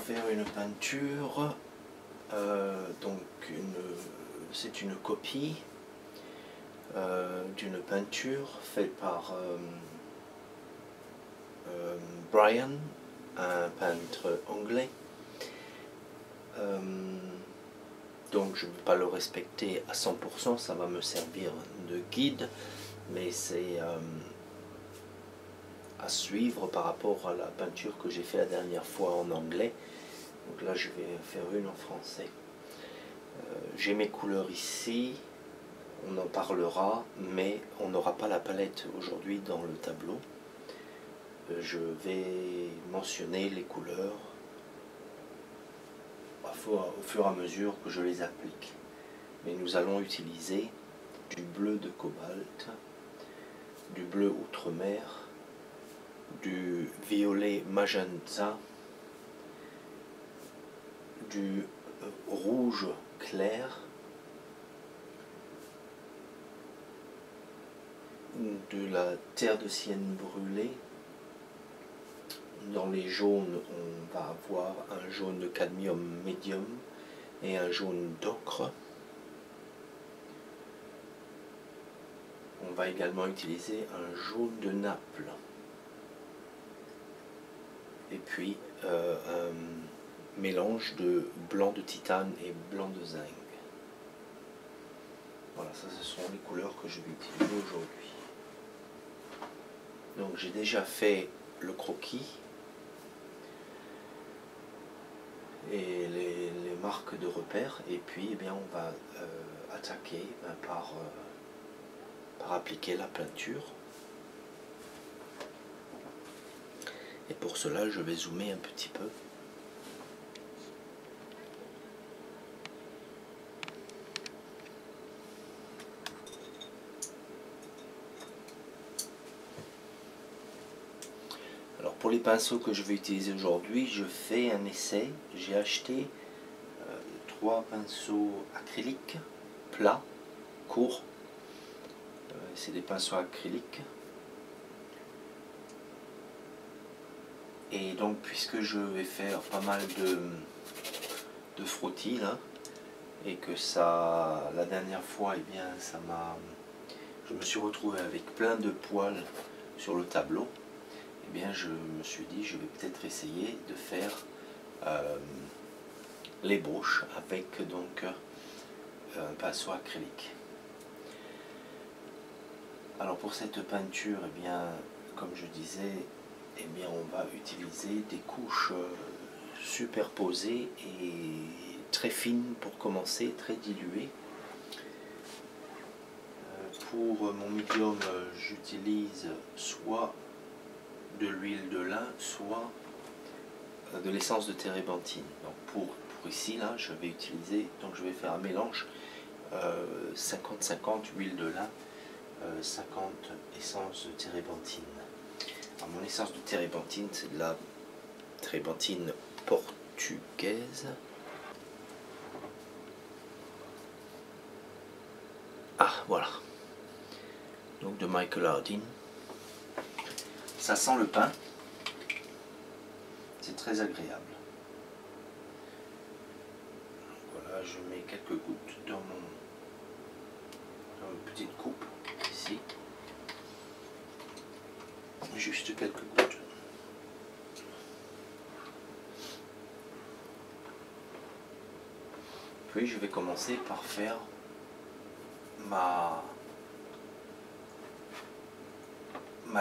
faire une peinture, c'est une copie d'une peinture faite par Brian, un peintre anglais. Donc je ne vais pas le respecter à 100%, ça va me servir de guide, mais c'est à suivre par rapport à la peinture que j'ai fait la dernière fois en anglais. Donc là je vais faire une en français. J'ai mes couleurs ici, on en parlera, mais on n'aura pas la palette aujourd'hui dans le tableau. Je vais mentionner les couleurs au fur et à mesure que je les applique. Mais nous allons utiliser du bleu de cobalt, du bleu outre-mer, du violet magenta, du rouge clair, de la terre de sienne brûlée. Dans les jaunes, on va avoir un jaune de cadmium médium et un jaune d'ocre. On va également utiliser un jaune de Naples. Et puis un mélange de blanc de titane et blanc de zinc. Voilà, ça ce sont les couleurs que je vais utiliser aujourd'hui. Donc j'ai déjà fait le croquis et les marques de repère, et puis eh bien, on va attaquer par appliquer la peinture. Et pour cela je vais zoomer un petit peu. Alors pour les pinceaux que je vais utiliser aujourd'hui, je fais un essai. J'ai acheté 3 pinceaux acryliques plats, courts. C'est des pinceaux acryliques. Et donc puisque je vais faire pas mal de frottis là, et que ça, la dernière fois, eh bien, je me suis retrouvé avec plein de poils sur le tableau, eh bien je me suis dit je vais peut-être essayer de faire l'ébauche avec donc un pinceau acrylique. Alors pour cette peinture, eh bien, comme je disais, eh bien, on va utiliser des couches superposées et très fines pour commencer, très diluées. Pour mon médium, j'utilise soit de l'huile de lin, soit de l'essence de térébenthine. Donc pour ici, là, je vais utiliser, donc je vais faire un mélange 50-50 huile de lin, 50 essence de térébenthine. Alors, mon essence de térébenthine, c'est de la térébenthine portugaise. Ah, voilà. Donc de Michael Harding. Ça sent le pain. C'est très agréable. Voilà, je mets quelques gouttes dans une petite coupe ici. Juste quelques gouttes. Puis je vais commencer par faire ma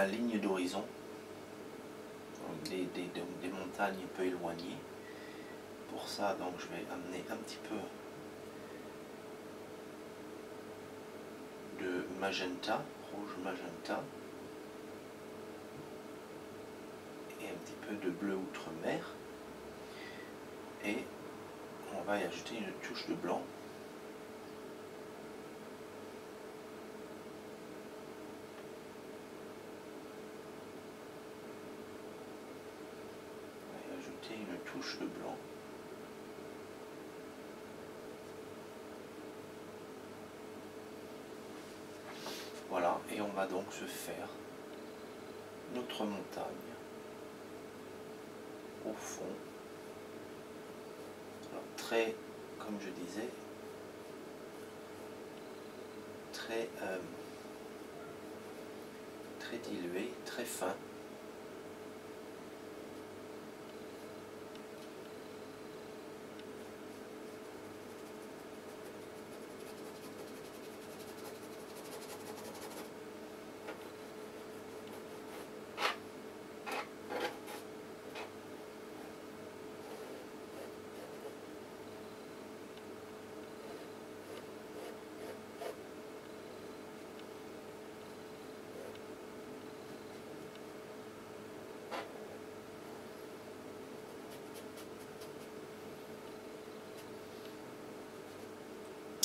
ligne d'horizon, des montagnes un peu éloignées. Pour ça, donc, je vais amener un petit peu de magenta, rouge magenta, et un petit peu de bleu outre-mer, et on va y ajouter une touche de blanc. Une touche de blanc. Voilà, et on va donc se faire notre montagne au fond très, comme je disais, très dilué, très fin.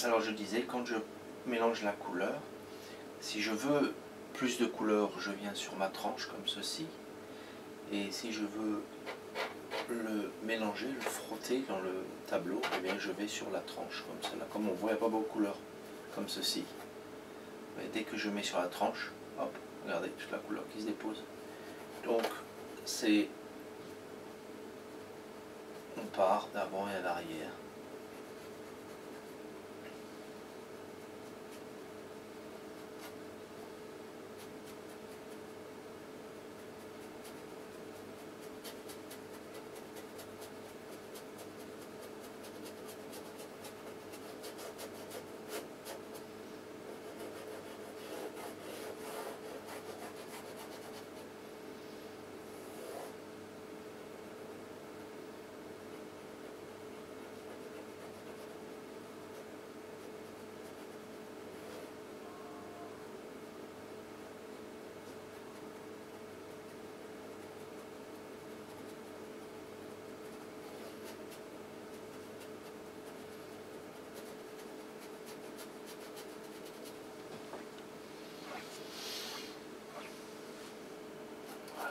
Alors je disais, quand je mélange la couleur, si je veux plus de couleur, je viens sur ma tranche comme ceci. Et si je veux le mélanger, le frotter dans le tableau, eh bien je vais sur la tranche comme cela. Comme on voit, il n'y a pas beaucoup de couleur, comme ceci. Mais dès que je mets sur la tranche, hop, regardez toute la couleur qui se dépose. Donc c'est, on part d'avant et à l'arrière.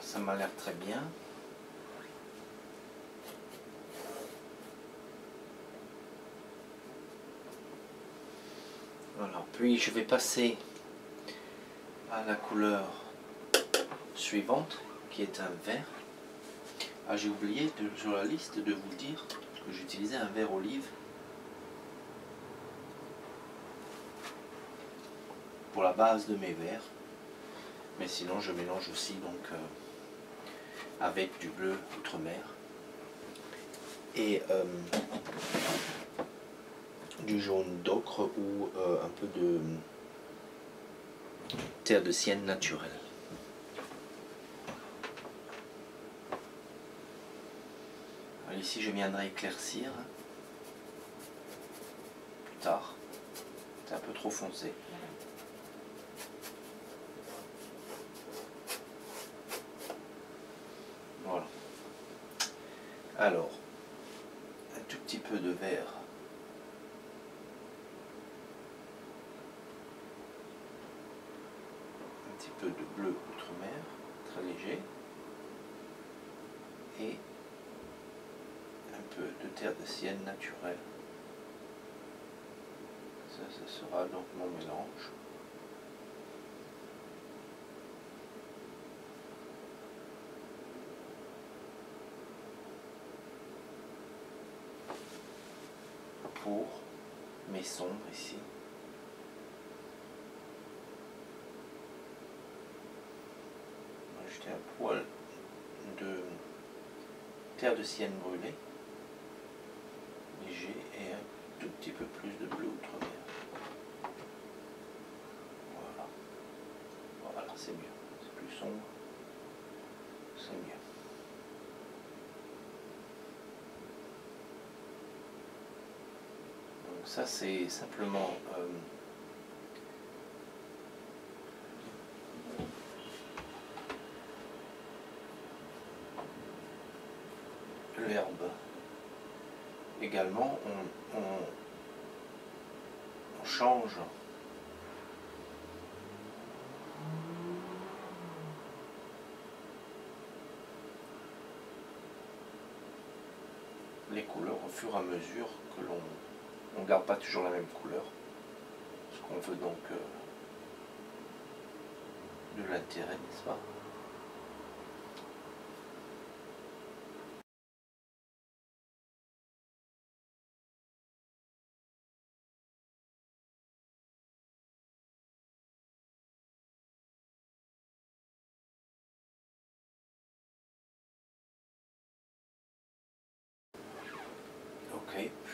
Ça m'a l'air très bien. Voilà. Puis je vais passer à la couleur suivante, qui est un vert. Ah, j'ai oublié sur la liste de vous dire que j'utilisais un vert olive pour la base de mes verres. Mais sinon je mélange aussi donc avec du bleu outre-mer et du jaune d'ocre ou un peu de terre de sienne naturelle. Alors ici je viendrai éclaircir plus tard. C'est un peu trop foncé. Voilà. Alors, un tout petit peu de vert. Un petit peu de bleu outre-mer, très léger. Et un peu de terre de sienne naturelle. Ça sera donc mon mélange. Pour mes sombres ici. On va ajouter un poil de terre de sienne brûlée, léger, et un tout petit peu plus de bleu outre-mer. Voilà. Voilà, c'est mieux. C'est plus sombre. C'est mieux. Donc ça c'est simplement l'herbe. Également on change les couleurs au fur et à mesure que on ne garde pas toujours la même couleur, parce qu'on veut donc de l'intérêt, n'est-ce pas?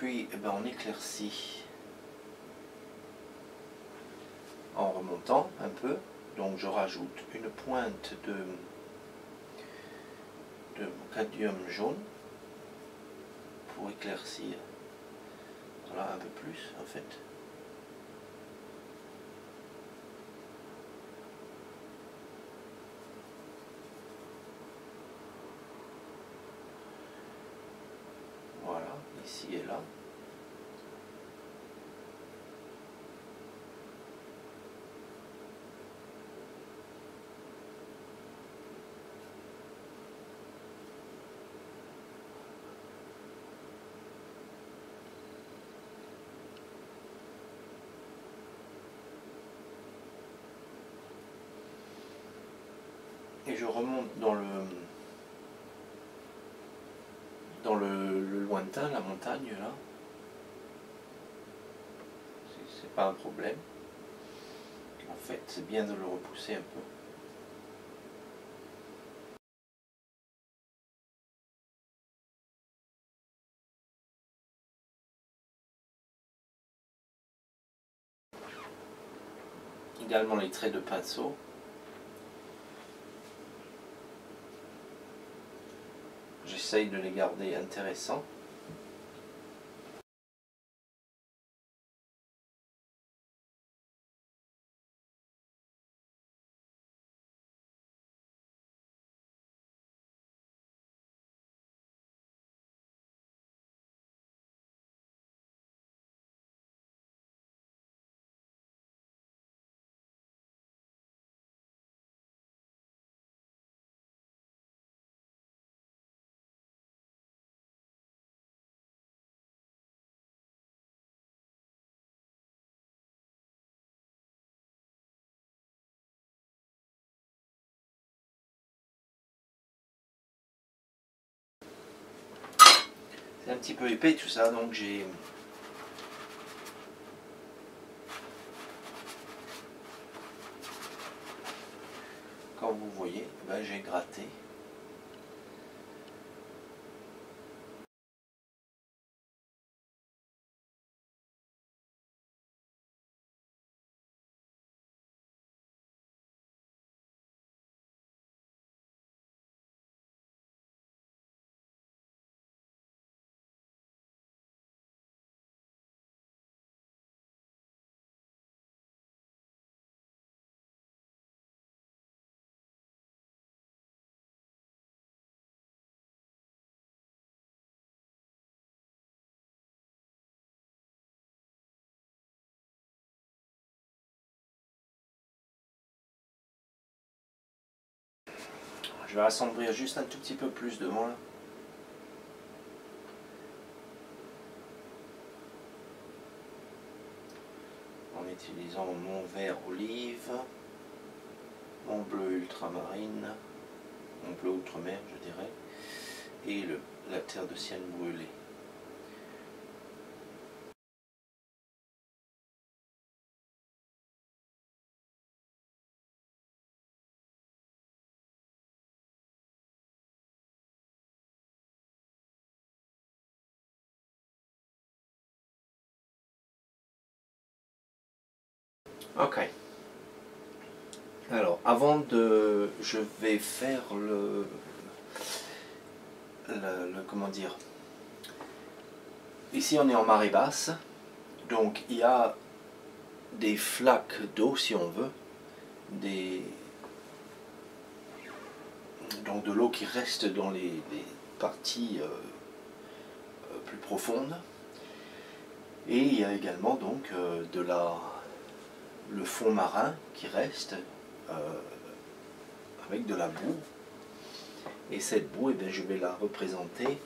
puis eh ben, on éclaircit en remontant un peu. Donc je rajoute une pointe de cadmium jaune pour éclaircir, voilà, un peu plus en fait. Voilà, ici et là. Et je remonte dans le lointain, la montagne là. C'est pas un problème. En fait, c'est bien de le repousser un peu. Également les traits de pinceau. J'essaye de les garder intéressants. C'est un petit peu épais tout ça, donc j'ai... Comme vous voyez, ben, j'ai gratté. Je vais assombrir juste un tout petit peu plus devant là. En utilisant mon vert olive, mon bleu ultramarine, mon bleu outre-mer je dirais, et la terre de ciel brûlée. Ok. Alors, je vais faire comment dire. Ici, on est en marée basse, donc il y a des flaques d'eau, si on veut, donc de l'eau qui reste dans les parties plus profondes. Et il y a également donc le fond marin qui reste avec de la boue. Et cette boue, eh bien, je vais la représenter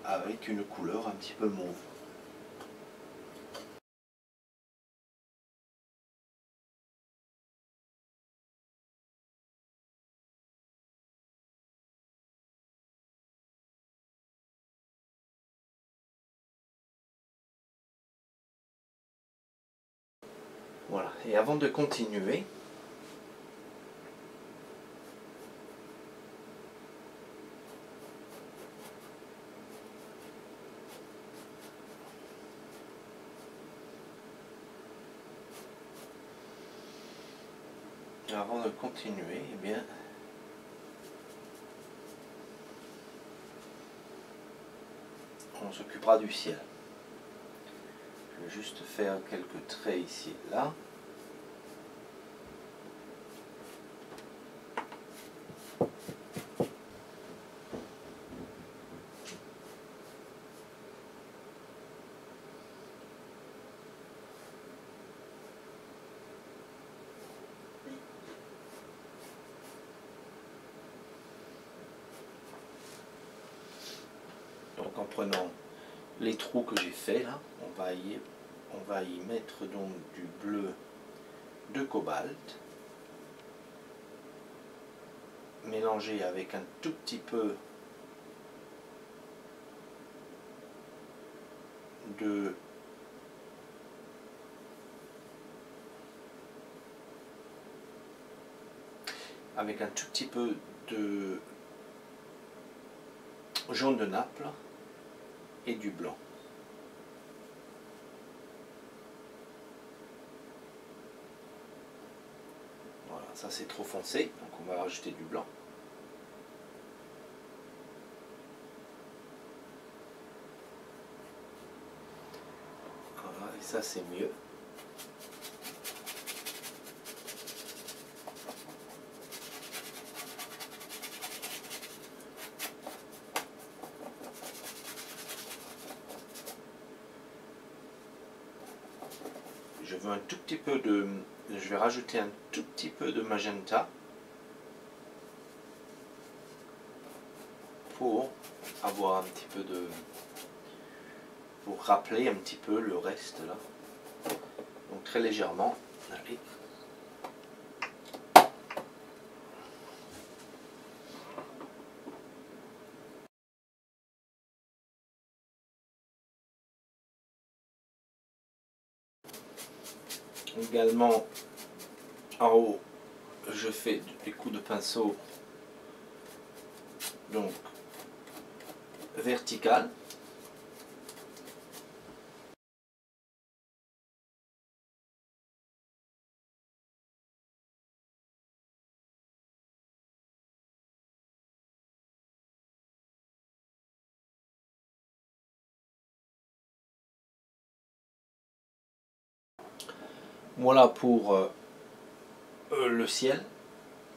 avec une couleur un petit peu mauve. Voilà, et avant de continuer, Avant de continuer, eh bien, on s'occupera du ciel. Je vais juste faire quelques traits ici et là. Donc en prenant les trous que j'ai fait là, on va y mettre donc du bleu de cobalt, mélangé avec un tout petit peu de jaune de Naples et du blanc. Voilà, ça c'est trop foncé, donc on va rajouter du blanc. Voilà, et ça c'est mieux. Je veux un tout petit peu de... Je vais rajouter un tout petit peu de magenta pour avoir un petit peu de... pour rappeler un petit peu le reste là. Donc très légèrement. Allez. Également en haut, je fais des coups de pinceau donc vertical. Voilà pour le ciel.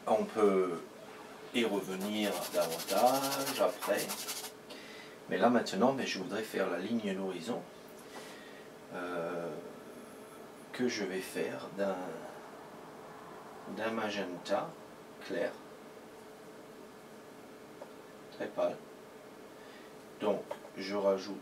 On peut y revenir davantage après. Mais là maintenant, je voudrais faire la ligne d'horizon que je vais faire d'un magenta clair, très pâle. Donc je rajoute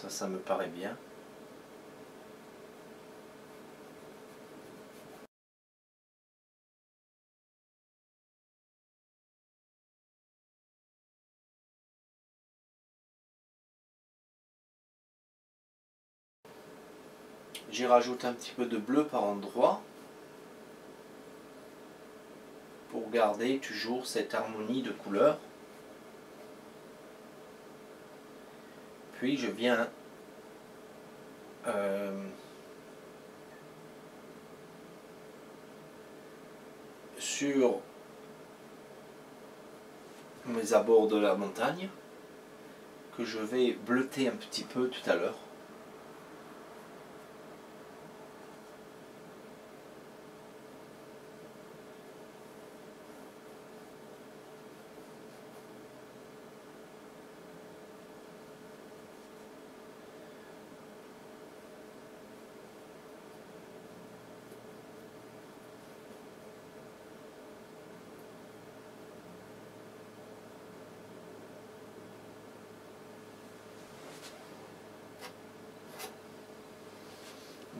ça me paraît bien. J'y rajoute un petit peu de bleu par endroit pour garder toujours cette harmonie de couleurs. Puis je viens sur mes abords de la montagne que je vais bleuter un petit peu tout à l'heure.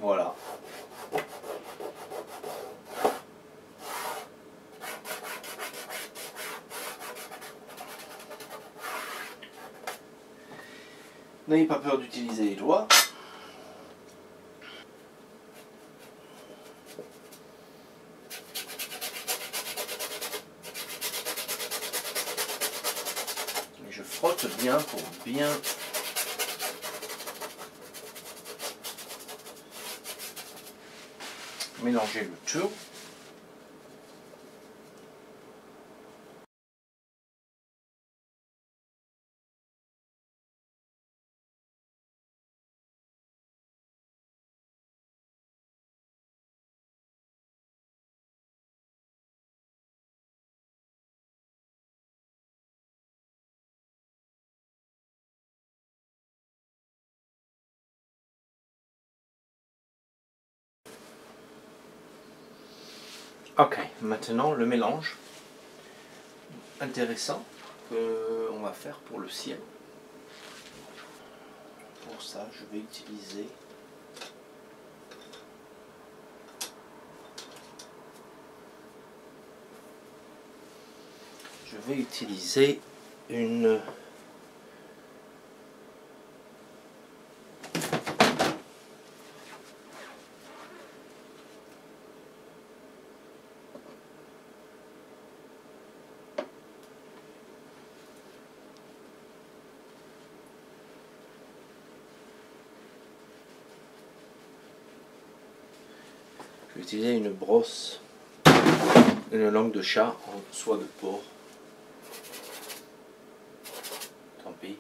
Voilà. N'ayez pas peur d'utiliser les doigts. bien pour bien mélanger le tout. Ok, maintenant le mélange intéressant qu'on va faire pour le ciel. Pour ça, je vais utiliser une brosse, une langue de chat en soie de porc. Tant pis,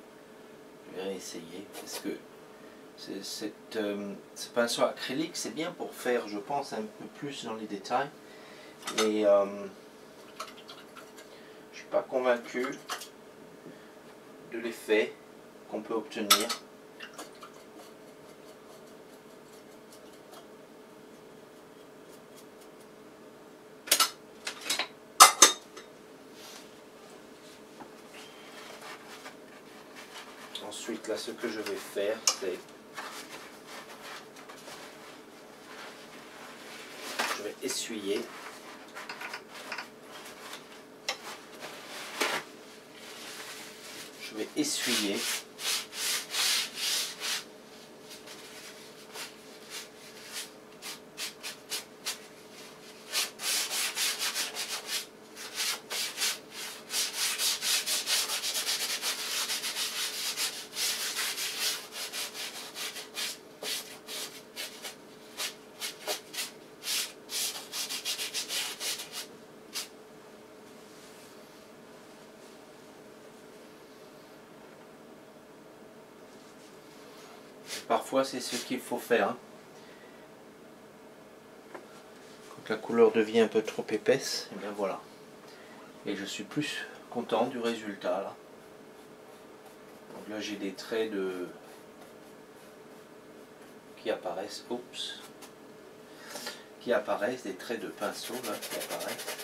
je vais essayer parce que ce pinceau acrylique, c'est bien pour faire, je pense, un peu plus dans les détails. Et je suis pas convaincu de l'effet qu'on peut obtenir. Ensuite, là, ce que je vais faire, c'est je vais essuyer. Je vais essuyer. Parfois, c'est ce qu'il faut faire. Quand la couleur devient un peu trop épaisse, et bien voilà. Et je suis plus content du résultat là. Donc là, j'ai des traits qui apparaissent. Oups. Qui apparaissent, des traits de pinceau là qui apparaissent.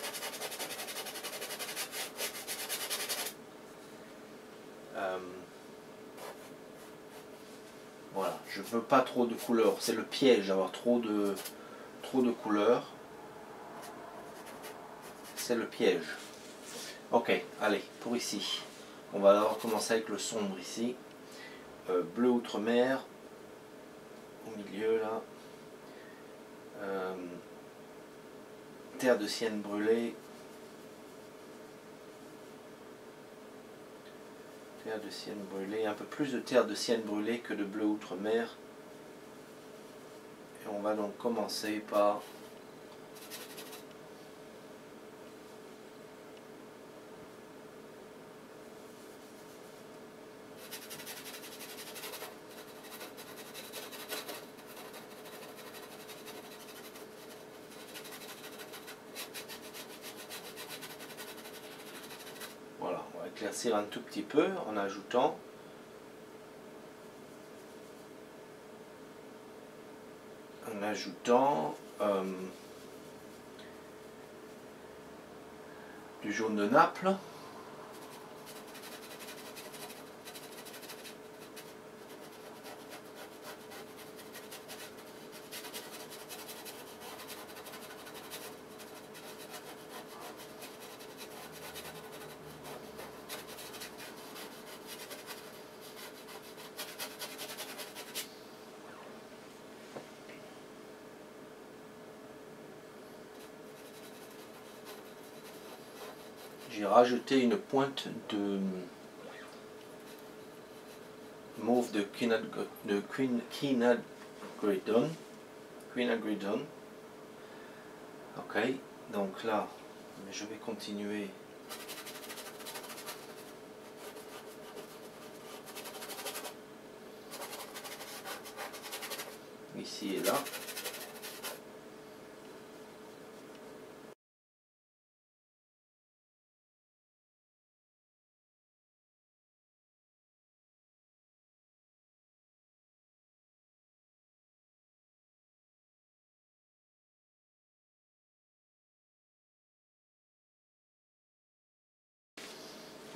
Voilà, je veux pas trop de couleurs, c'est le piège d'avoir trop de couleurs. C'est le piège. Ok, allez, pour ici. On va d'abord commencer avec le sombre ici. Bleu outre-mer. Au milieu là. Terre de sienne brûlée. Terre de sienne brûlée. Un peu plus de terre de sienne brûlée que de bleu outre-mer. Et on va donc commencer par voilà, on va éclaircir un tout petit peu en ajoutant du jaune de Naples. J'ai rajouté une pointe mauve de quinacridone. Ok, donc là, je vais continuer. Ici et là.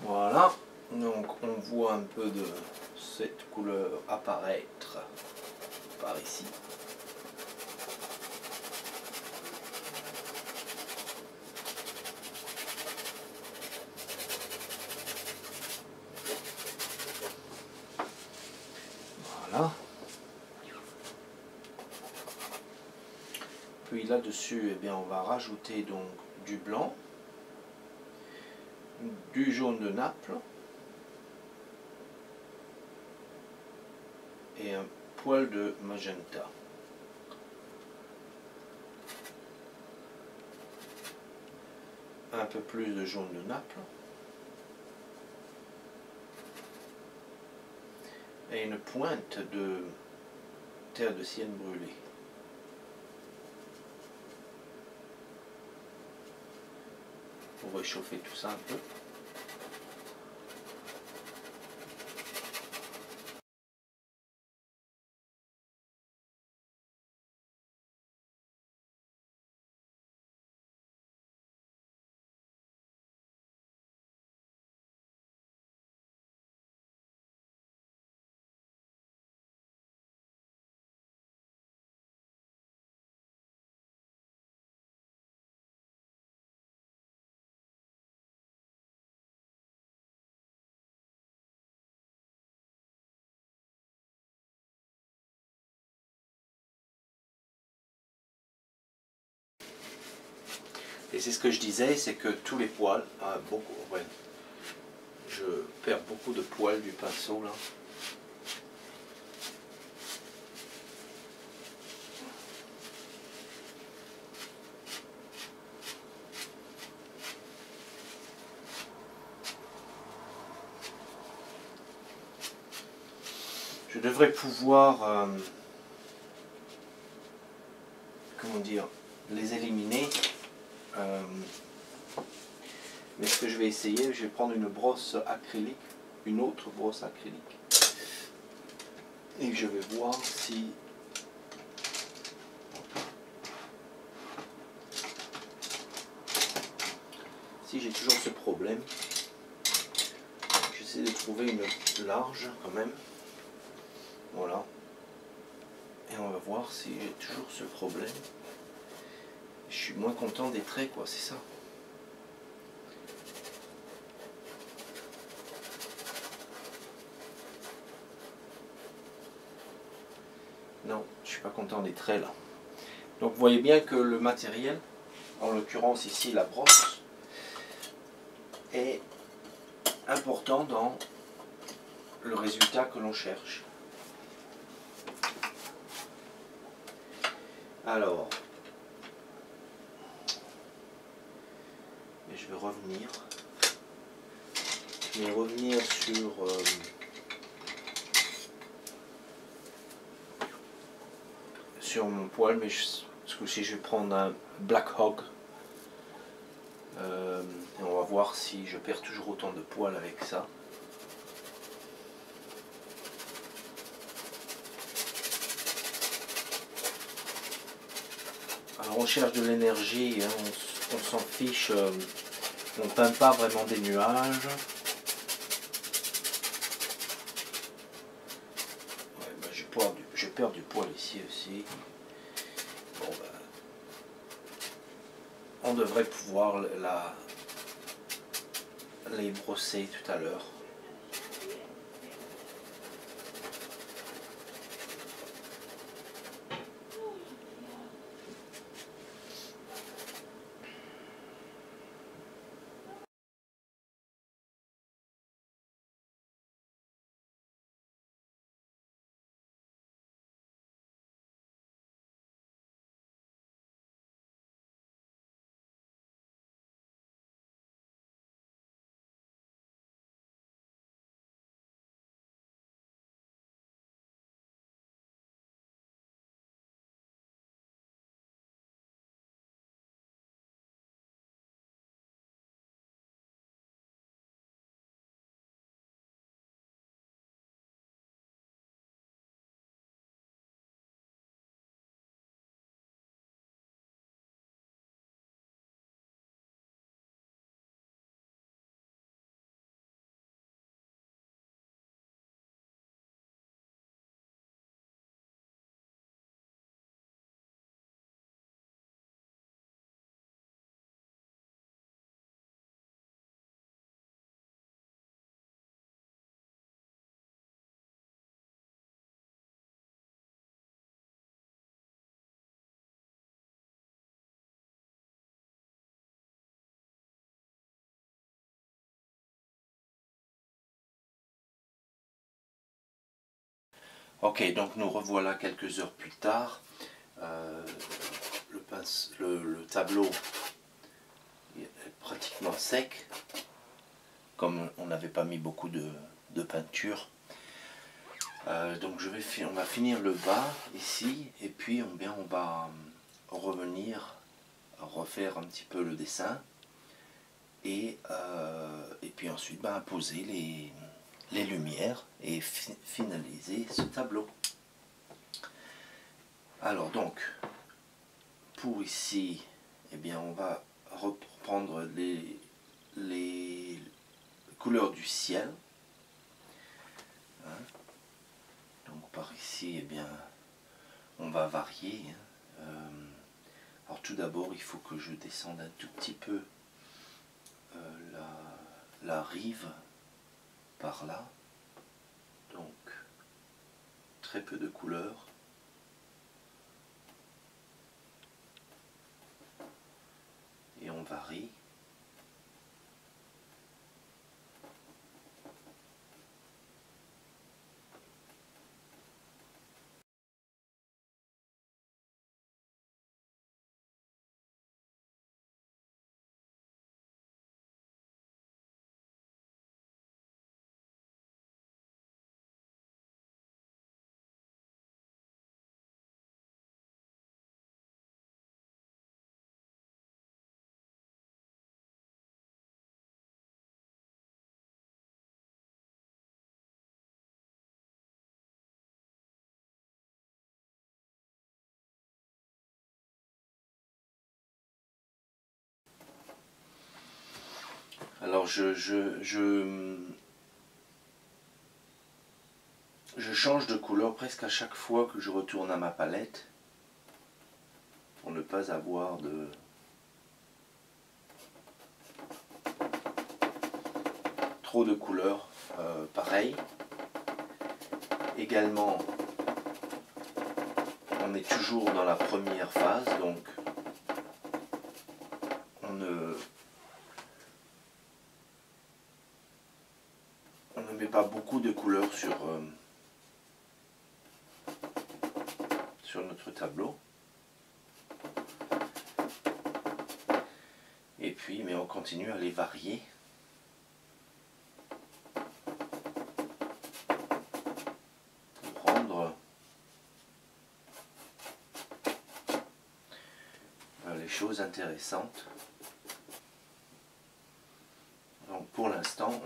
Voilà, donc on voit un peu de cette couleur apparaître par ici. Voilà. Puis là-dessus, eh bien, on va rajouter donc du blanc, du jaune de Naples et un poil de magenta. Un peu plus de jaune de Naples et une pointe de terre de sienne brûlée. Pour réchauffer tout ça un peu. Et c'est ce que je disais, c'est que tous les poils, ouais, je perds beaucoup de poils du pinceau là. Je devrais pouvoir, comment dire, les éliminer. Mais ce que je vais essayer, je vais prendre une brosse acrylique, une autre brosse acrylique, et je vais voir si j'ai toujours ce problème. J'essaie de trouver une large quand même. Voilà. Et on va voir si j'ai toujours ce problème. Je suis moins content des traits, quoi, c'est ça. Non, je suis pas content des traits là. Donc vous voyez bien que le matériel, en l'occurrence ici la brosse, est important dans le résultat que l'on cherche. Alors, je vais revenir. Je vais revenir sur mon poil, mais ce coup-ci je vais prendre un Black Hog. Et on va voir si je perds toujours autant de poils avec ça. Alors on cherche de l'énergie, hein, on s'en fiche, on ne peint pas vraiment des nuages. Ouais, bah, je perds du poil ici aussi. Bon, bah, on devrait pouvoir les brosser tout à l'heure. Ok, donc nous revoilà quelques heures plus tard. Le tableau est pratiquement sec, comme on n'avait pas mis beaucoup de peinture. Donc on va finir le bas ici, et puis on va revenir refaire un petit peu le dessin, et puis ensuite poser les lumières et finaliser ce tableau. Alors donc, pour ici, eh bien, on va reprendre les couleurs du ciel. Hein. Donc par ici, eh bien, on va varier. Alors tout d'abord, il faut que je descende un tout petit peu la rive par là. Donc très peu de couleurs. Et on varie. Alors je change de couleur presque à chaque fois que je retourne à ma palette, pour ne pas avoir trop de couleurs. Pareil. Également, on est toujours dans la première phase, donc on ne met pas beaucoup de couleurs sur notre tableau. Et puis, mais on continue à les varier. Pour rendre les choses intéressantes. Donc pour l'instant,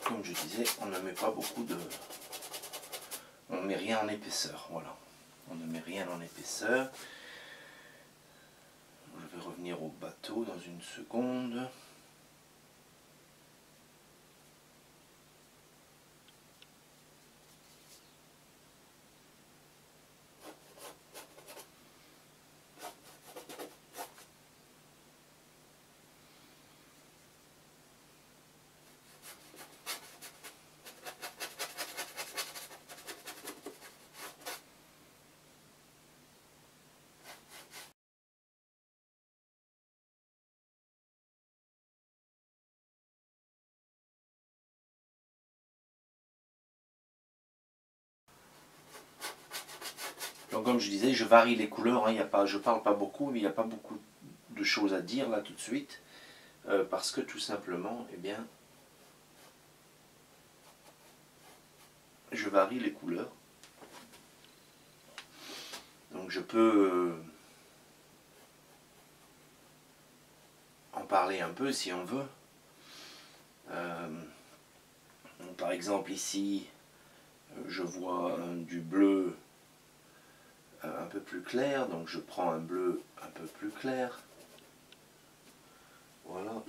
comme je disais, on ne met pas beaucoup on ne met rien en épaisseur, voilà. On ne met rien en épaisseur. Je vais revenir au bateau dans une seconde. Donc comme je disais, je varie les couleurs, hein, je ne parle pas beaucoup, mais il n'y a pas beaucoup de choses à dire là tout de suite, parce que tout simplement, eh bien, je varie les couleurs. Donc je peux en parler un peu si on veut. Par exemple ici, je vois du bleu un peu plus clair, donc je prends un bleu un peu plus clair. Voilà.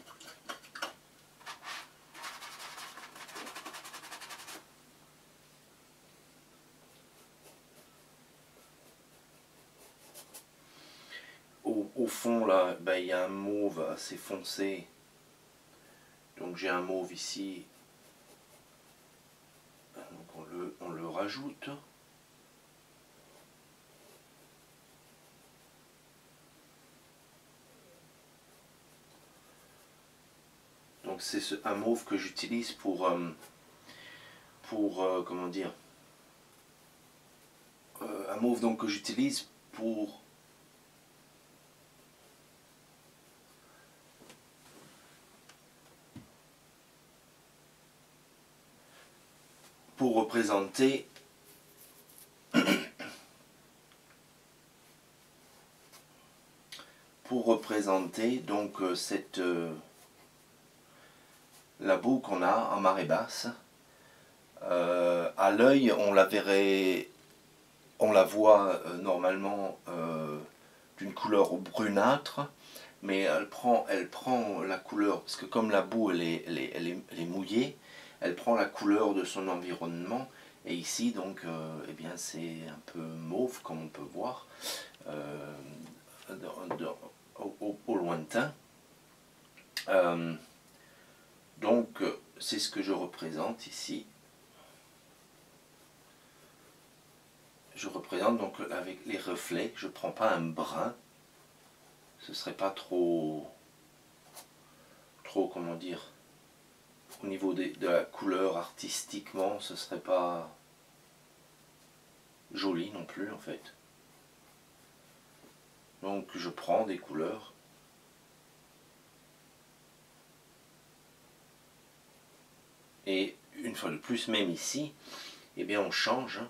Au fond là, il y a un mauve assez foncé, donc j'ai un mauve ici, donc on le rajoute. Donc c'est un mauve que j'utilise pour comment dire, un mauve donc que j'utilise pour représenter donc la boue qu'on a en marée basse. À l'œil, on la verrait, on la voit normalement d'une couleur brunâtre, mais elle prend la couleur, parce que comme la boue elle est mouillée, elle prend la couleur de son environnement. Et ici donc eh bien c'est un peu mauve comme on peut voir au lointain. Donc c'est ce que je représente ici. Je représente donc avec les reflets. Je ne prends pas un brun. Ce serait pas trop comment dire, au niveau de la couleur artistiquement, ce serait pas joli non plus en fait. Donc je prends des couleurs et une fois de plus, même ici, eh bien on change.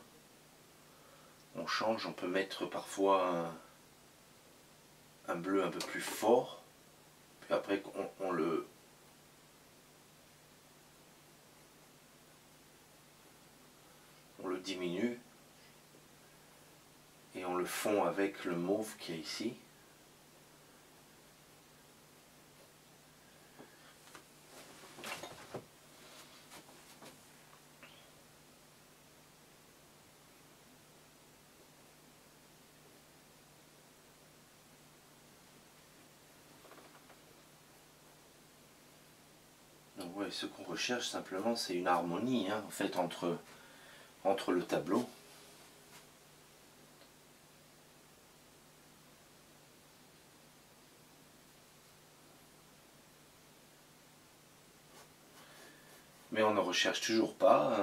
On change, on peut mettre parfois un bleu un peu plus fort, puis après on le diminue et on le fond avec le mauve qui est ici. Donc ouais, ce qu'on recherche simplement, c'est une harmonie en fait entre le tableau. Mais on ne recherche toujours pas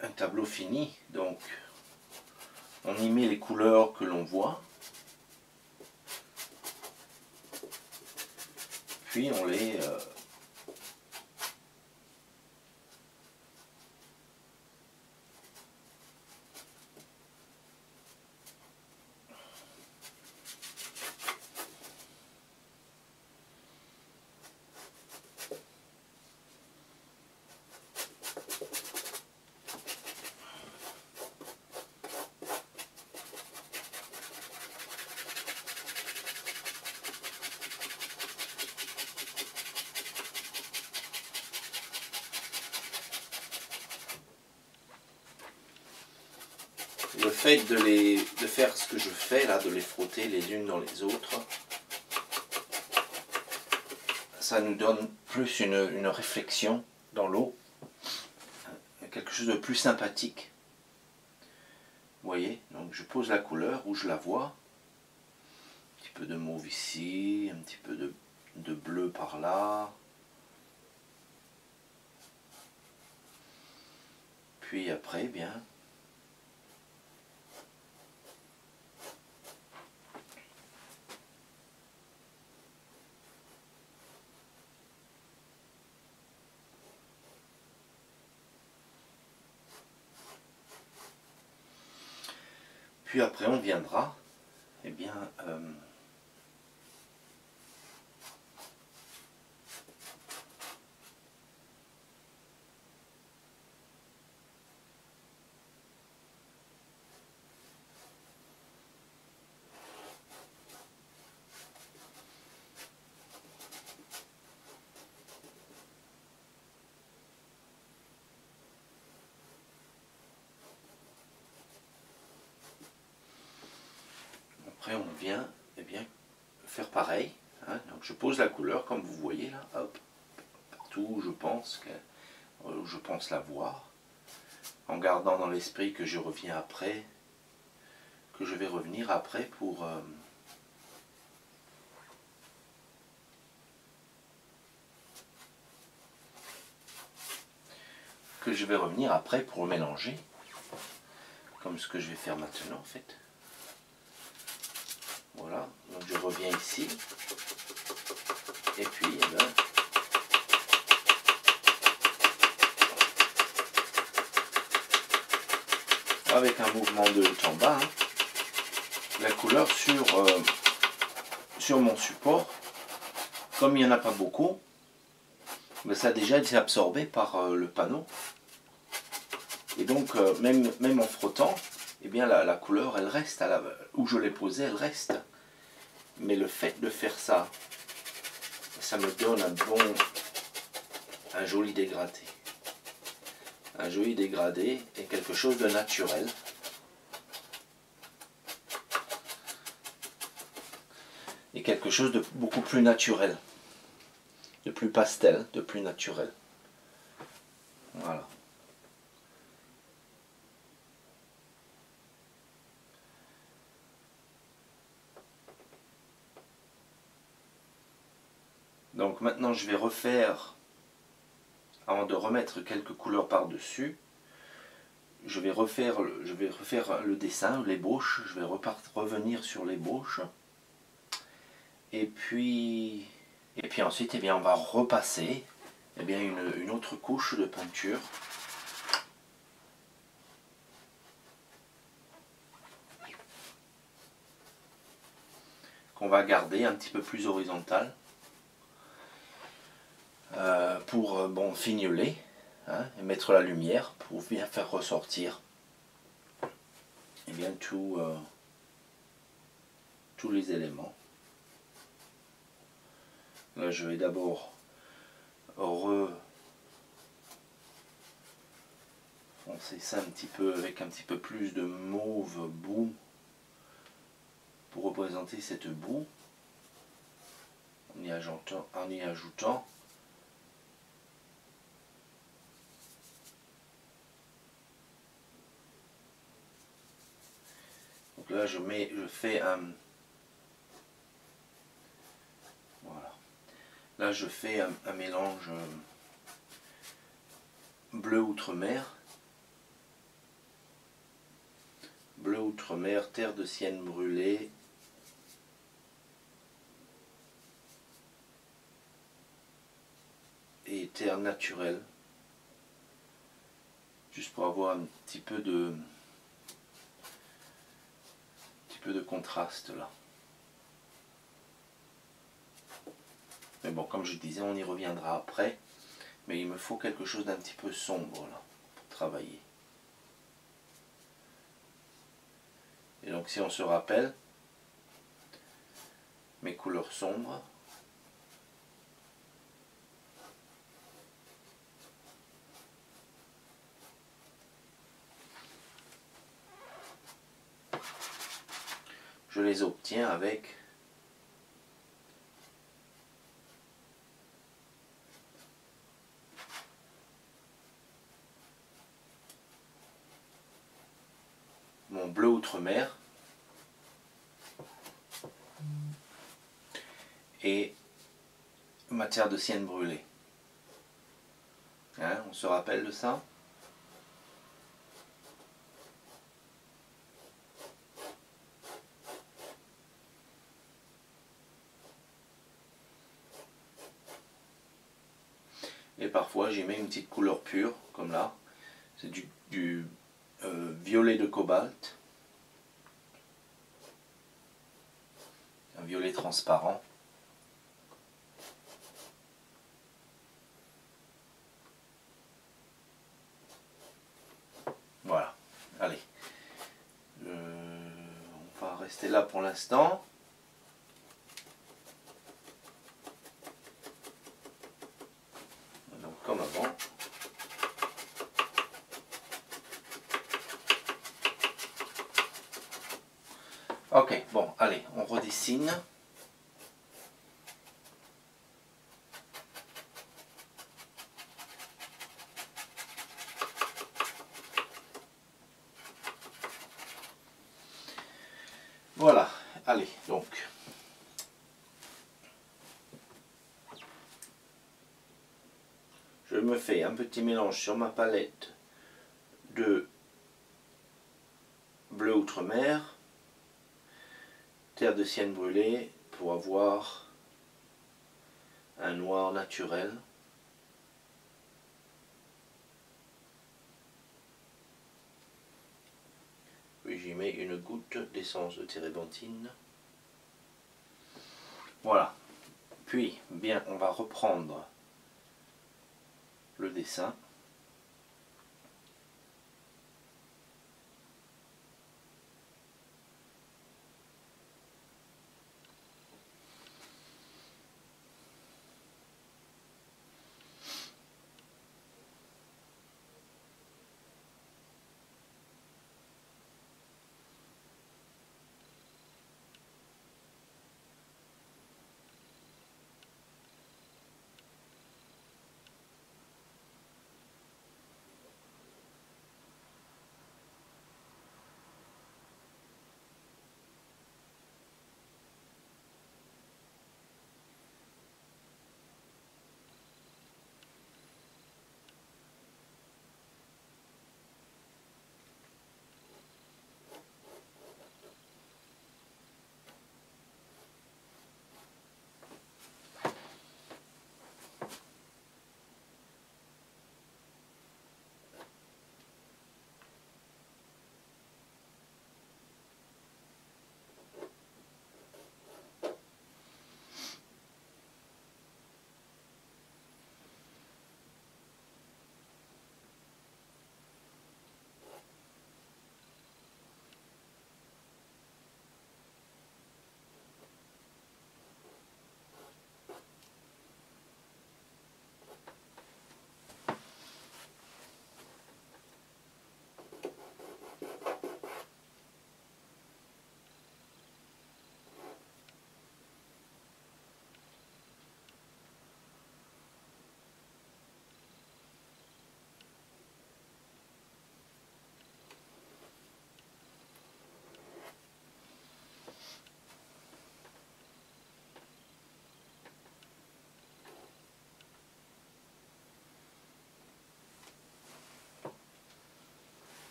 un tableau fini. Donc on y met les couleurs que l'on voit. Puis on les le fait de faire ce que je fais là, de les frotter les unes dans les autres, ça nous donne plus une réflexion dans l'eau, quelque chose de plus sympathique. Vous voyez, donc je pose la couleur où je la vois, un petit peu de mauve ici, un petit peu de bleu par là, puis après, eh bien, on viendra, eh bien, après on vient eh bien, faire pareil. Donc je pose la couleur comme vous voyez là, hop, partout où je pense la voir, en gardant dans l'esprit que je reviens après, que je vais revenir après que je vais revenir après pour mélanger, comme ce que je vais faire maintenant en fait. Voilà, donc je reviens ici, et puis eh ben, avec un mouvement de haut en bas, hein, la couleur sur mon support, comme il n'y en a pas beaucoup, mais ça a déjà été absorbé par le panneau. Et donc même en frottant, eh bien la couleur elle reste, où je l'ai posée elle reste. Mais le fait de faire ça, ça me donne un joli dégradé. Un joli dégradé et quelque chose de naturel. Et quelque chose de beaucoup plus naturel. De plus pastel, de plus naturel. Voilà. Donc maintenant je vais refaire, avant de remettre quelques couleurs par-dessus, je vais refaire le dessin, l'ébauche, je vais revenir sur l'ébauche. Et puis ensuite, eh bien, on va repasser eh bien, une autre couche de peinture. Qu'on va garder un petit peu plus horizontale. Pour bon, fignoler, hein, et mettre la lumière pour bien faire ressortir eh bien, tous les éléments. Là, je vais d'abord refoncer ça un petit peu avec un petit peu plus de mauve boue pour représenter cette boue en y ajoutant donc là je fais un voilà, là je fais un mélange bleu outre-mer, terre de sienne brûlée et terre naturelle, juste pour avoir un petit peu de contraste là. Mais bon, comme je disais, on y reviendra après, mais il me faut quelque chose d'un petit peu sombre là pour travailler. Et donc si on se rappelle mes couleurs sombres, je les obtiens avec mon bleu outre-mer et ma terre de sienne brûlée. Hein, on se rappelle de ça? Et parfois j'y mets une petite couleur pure, comme là. C'est du violet de cobalt. Un violet transparent. Voilà. Allez. On va rester là pour l'instant. Donc comme avant. Ok, bon, allez, on redessine. Voilà, allez, donc. Je je me fais un petit mélange sur ma palette de bleu outre-mer, terre de sienne brûlée pour avoir un noir naturel. Puis j'y mets une goutte d'essence de térébenthine. Voilà. Puis, bien, on va reprendre le dessin.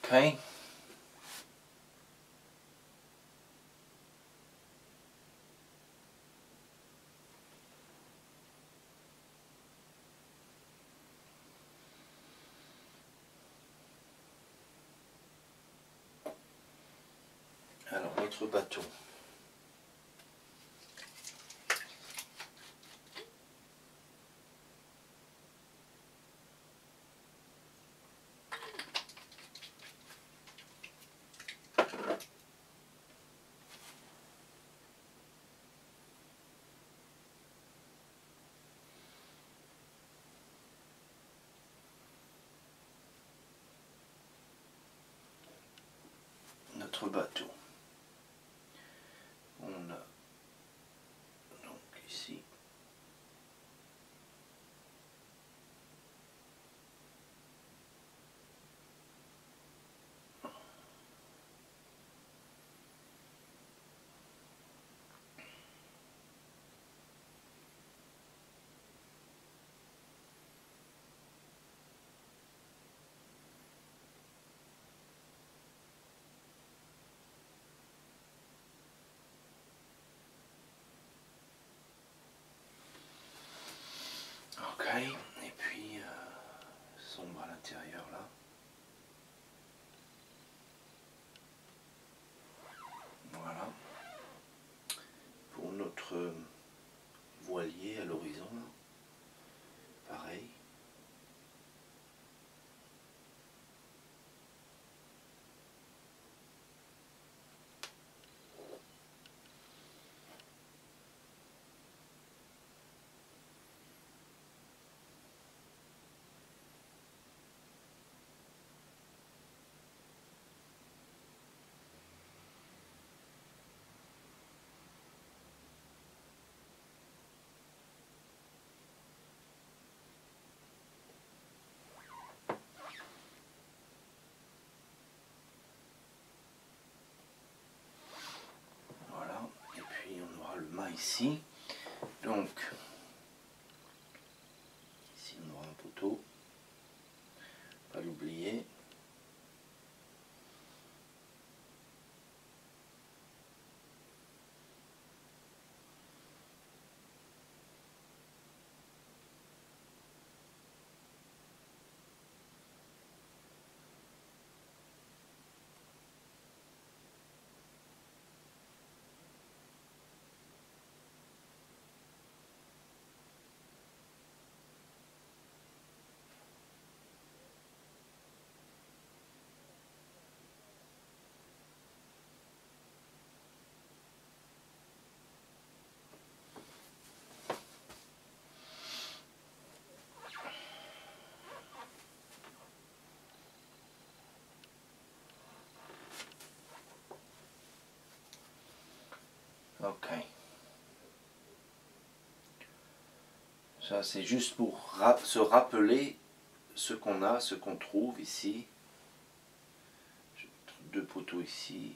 Ok. Alors, notre bateau. Notre bateau. On a donc ici ok, et puis sombre à l'intérieur là. Voilà. Pour notre voilier à l'horizon, pareil. Voilà, et puis on aura le mât ici. Donc, ici on Ça, c'est juste pour se rappeler ce qu'on a, ce qu'on trouve ici. Je vais mettre deux poteaux ici.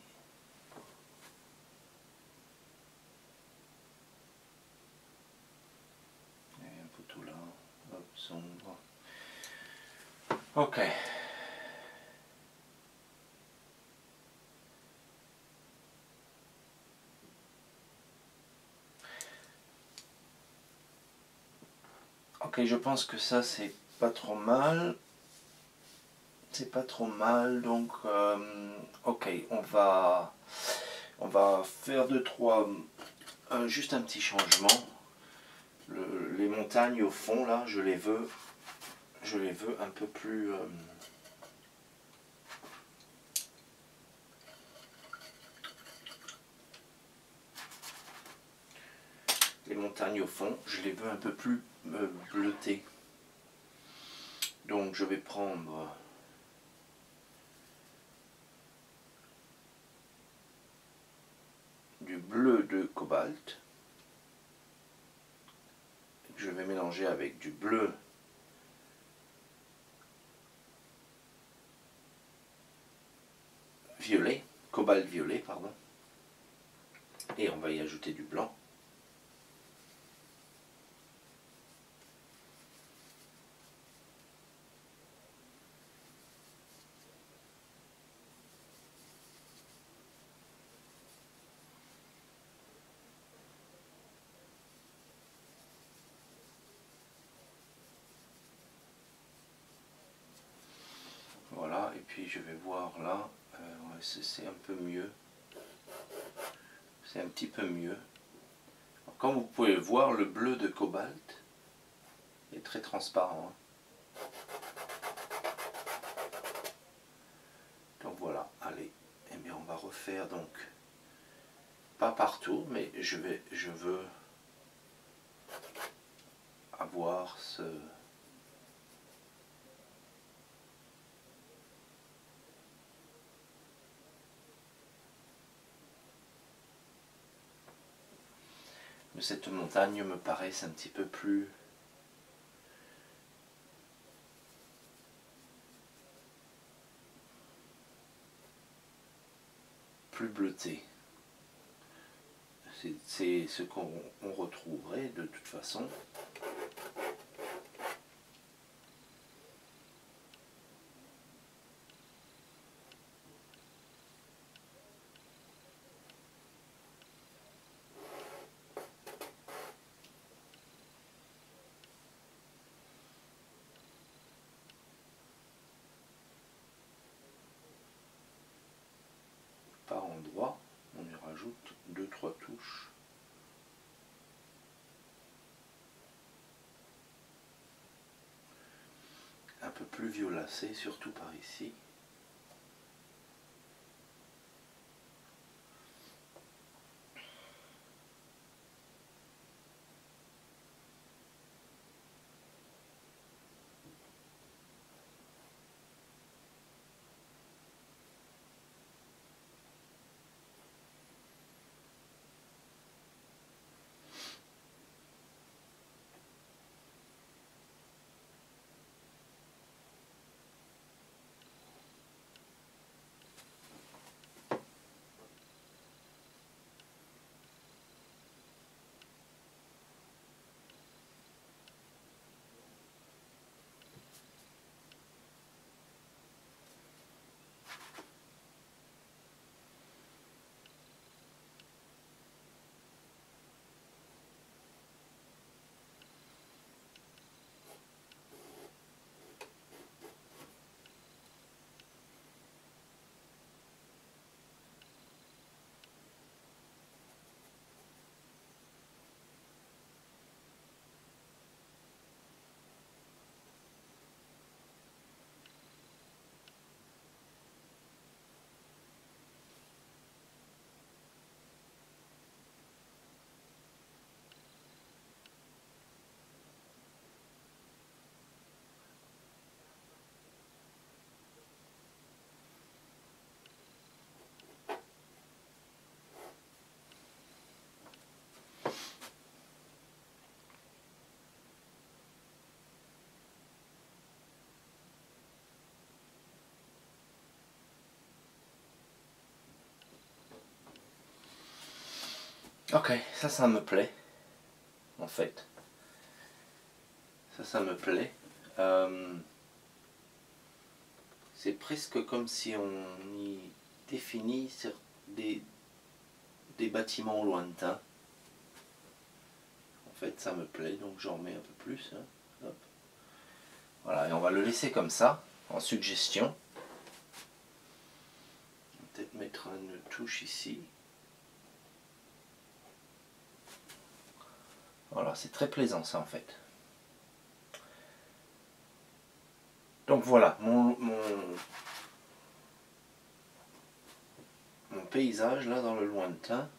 Et un poteau là. Hop, sombre. Ok. Ok, je pense que ça c'est pas trop mal. C'est pas trop mal, donc ok, on va faire deux, trois, juste un petit changement. Les montagnes au fond là, je les veux un peu plus. Les montagnes au fond, je les veux un peu plus bleutées. Donc je vais prendre du bleu de cobalt. Je vais mélanger avec du bleu violet, cobalt violet, pardon. Et on va y ajouter du blanc. Voilà, et puis je vais voir là, ouais, c'est un peu mieux. C'est un petit peu mieux. Comme vous pouvez le voir, le bleu de cobalt est très transparent. Donc voilà, allez, eh bien on va refaire donc, pas partout, mais je veux avoir ce... Cette montagne me paraît un petit peu plus... plus bleutée. C'est ce qu'on retrouverait de toute façon. Par endroit, on y rajoute 2-3 touches. Un peu plus violacé, surtout par ici. Ok, ça me plaît, en fait. Ça me plaît. C'est presque comme si on y définit des, des bâtiments lointains. En fait, ça me plaît, donc j'en mets un peu plus. Hein. Hop. Voilà, et on va le laisser comme ça, en suggestion. Peut-être mettre une touche ici. Voilà, c'est très plaisant ça en fait. Donc voilà, mon paysage là dans le lointain.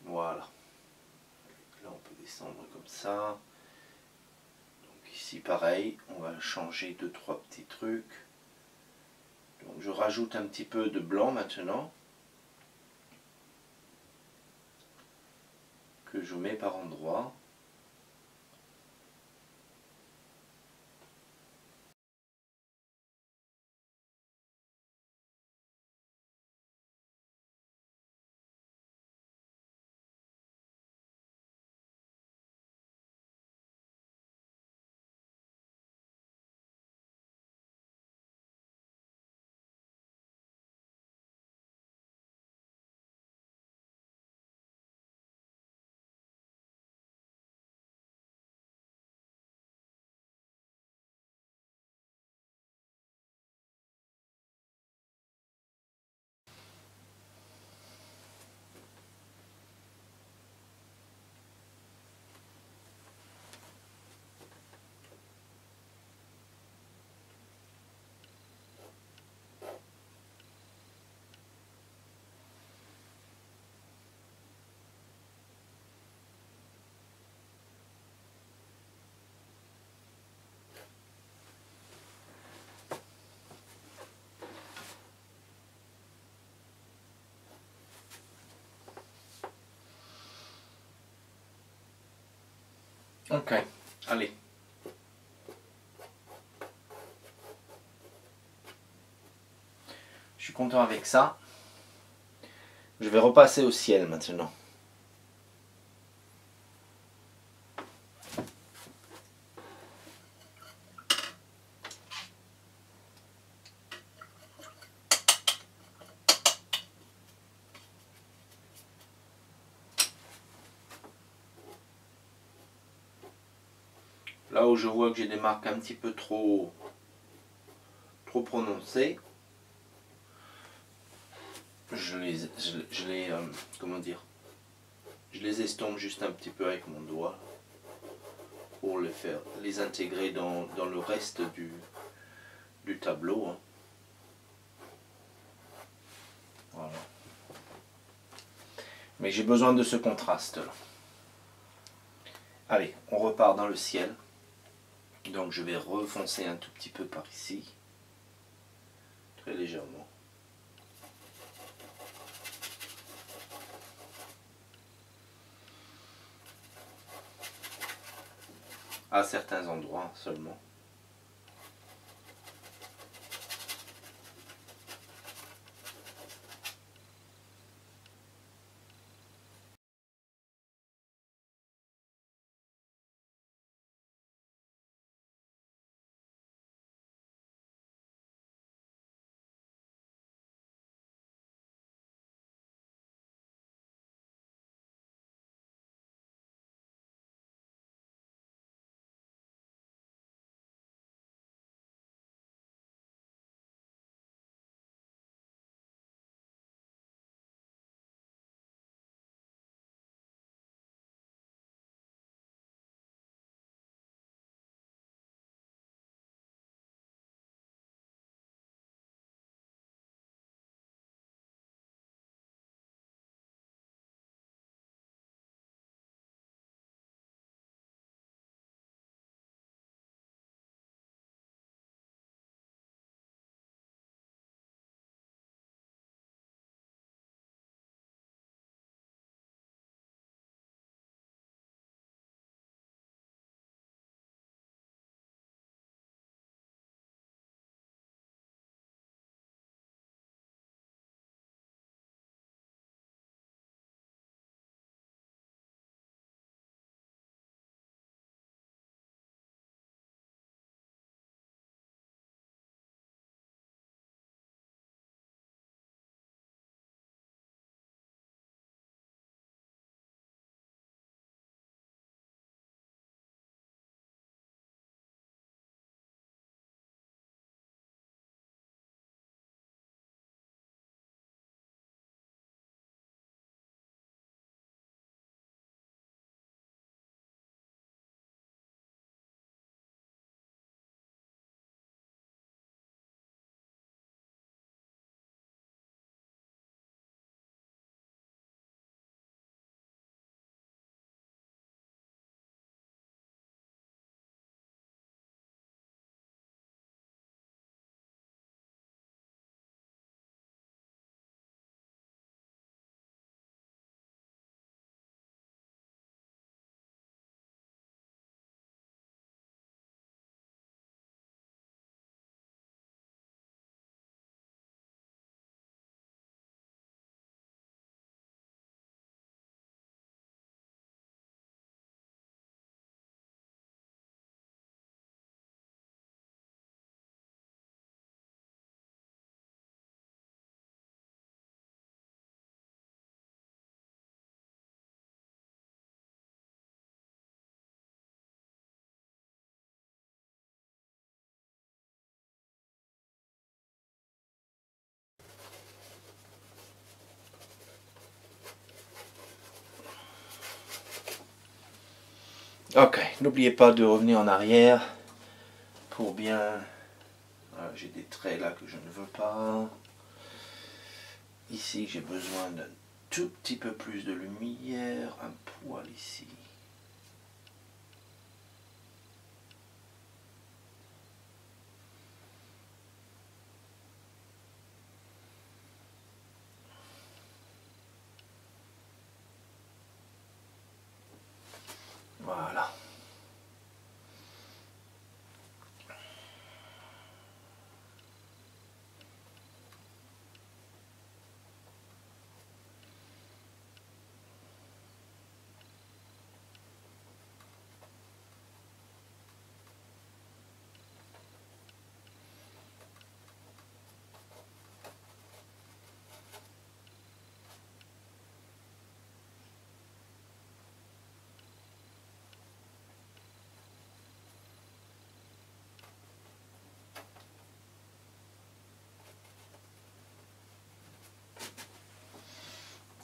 Voilà. Là on peut descendre comme ça. Donc ici pareil, on va changer 2-3 petits trucs. Donc je rajoute un petit peu de blanc maintenant. Que je mets par endroits. Ok, allez. Je suis content avec ça. Je vais repasser au ciel maintenant. Là où je vois que j'ai des marques un petit peu trop prononcées, comment dire, je les estompe juste un petit peu avec mon doigt pour les intégrer dans le reste du tableau. Hein. Voilà. Mais j'ai besoin de ce contraste là. Allez, on repart dans le ciel. Donc je vais refoncer un tout petit peu par ici, très légèrement. À certains endroits seulement. Ok, n'oubliez pas de revenir en arrière pour bien... Voilà, j'ai des traits là que je ne veux pas. Ici, j'ai besoin d'un tout petit peu plus de lumière, un poil ici. Voilà.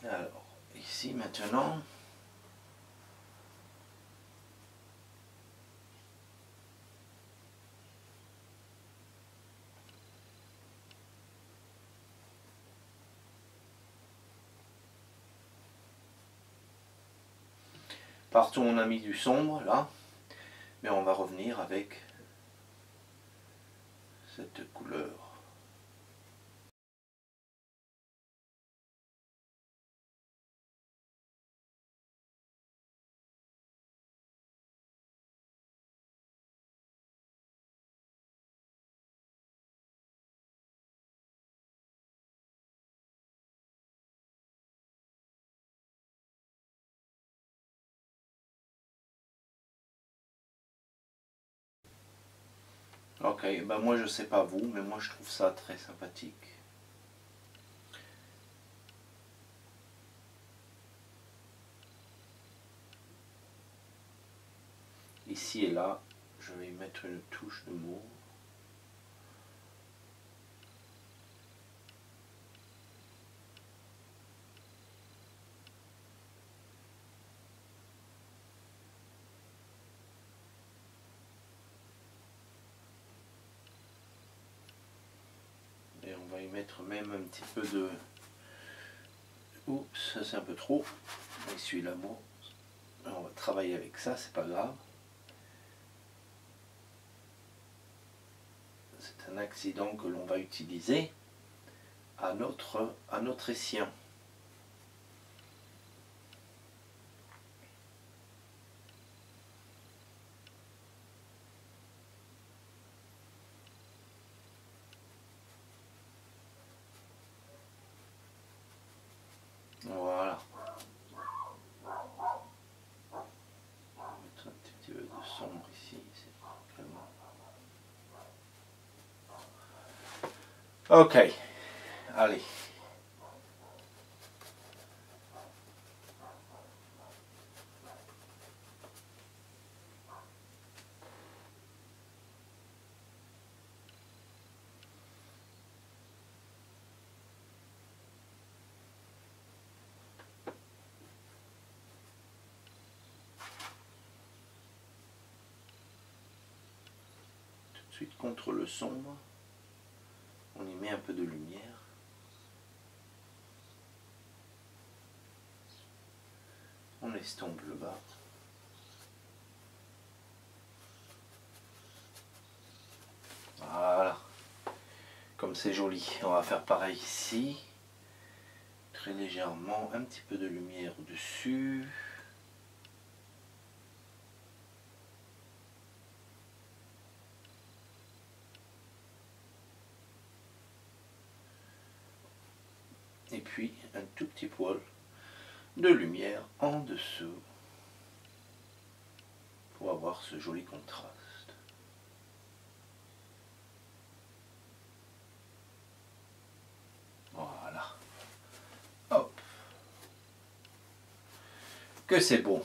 Alors, ici maintenant, partout on a mis du sombre là, mais on va revenir avec cette couleur. Ok, ben moi je sais pas vous, mais moi je trouve ça très sympathique. Ici et là, je vais y mettre une touche de mauve. Et on va y mettre même un petit peu de... Oups, ça c'est un peu trop. Essuie-la bon. On va travailler avec ça, c'est pas grave. C'est un accident que l'on va utiliser à notre escient. Voilà. On va mettre un petit peu de sombre ici. Ok, allez. Tout de suite contre le sombre, on y met un peu de lumière. On estompe le bas. Voilà. Comme c'est joli. On va faire pareil ici. Très légèrement, un petit peu de lumière au-dessus. Et puis un tout petit poil de lumière en dessous pour avoir ce joli contraste. Voilà. Hop. Que c'est bon.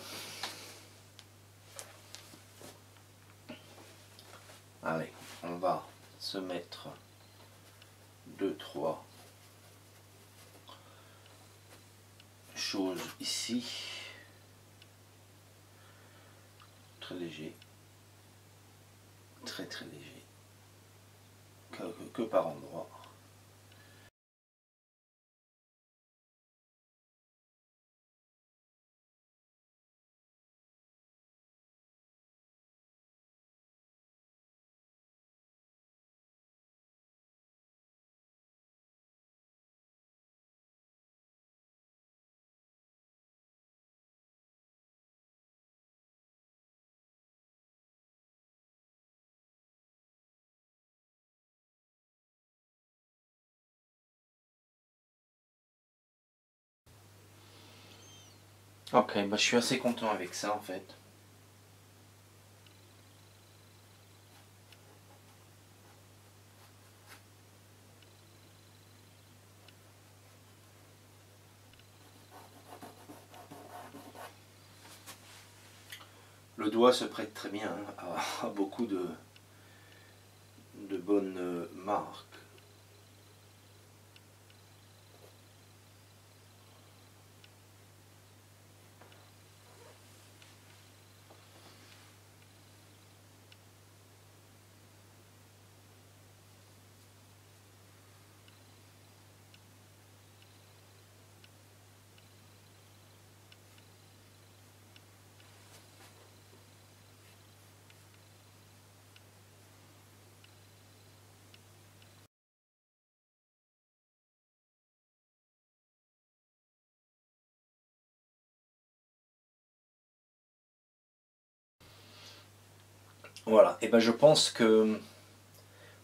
Allez, on va se mettre 2-3 choses ici. très léger, très léger, que par endroits. Ok, bah je suis assez content avec ça en fait. Le doigt se prête très bien à beaucoup de bonnes marques. Voilà, et ben je pense que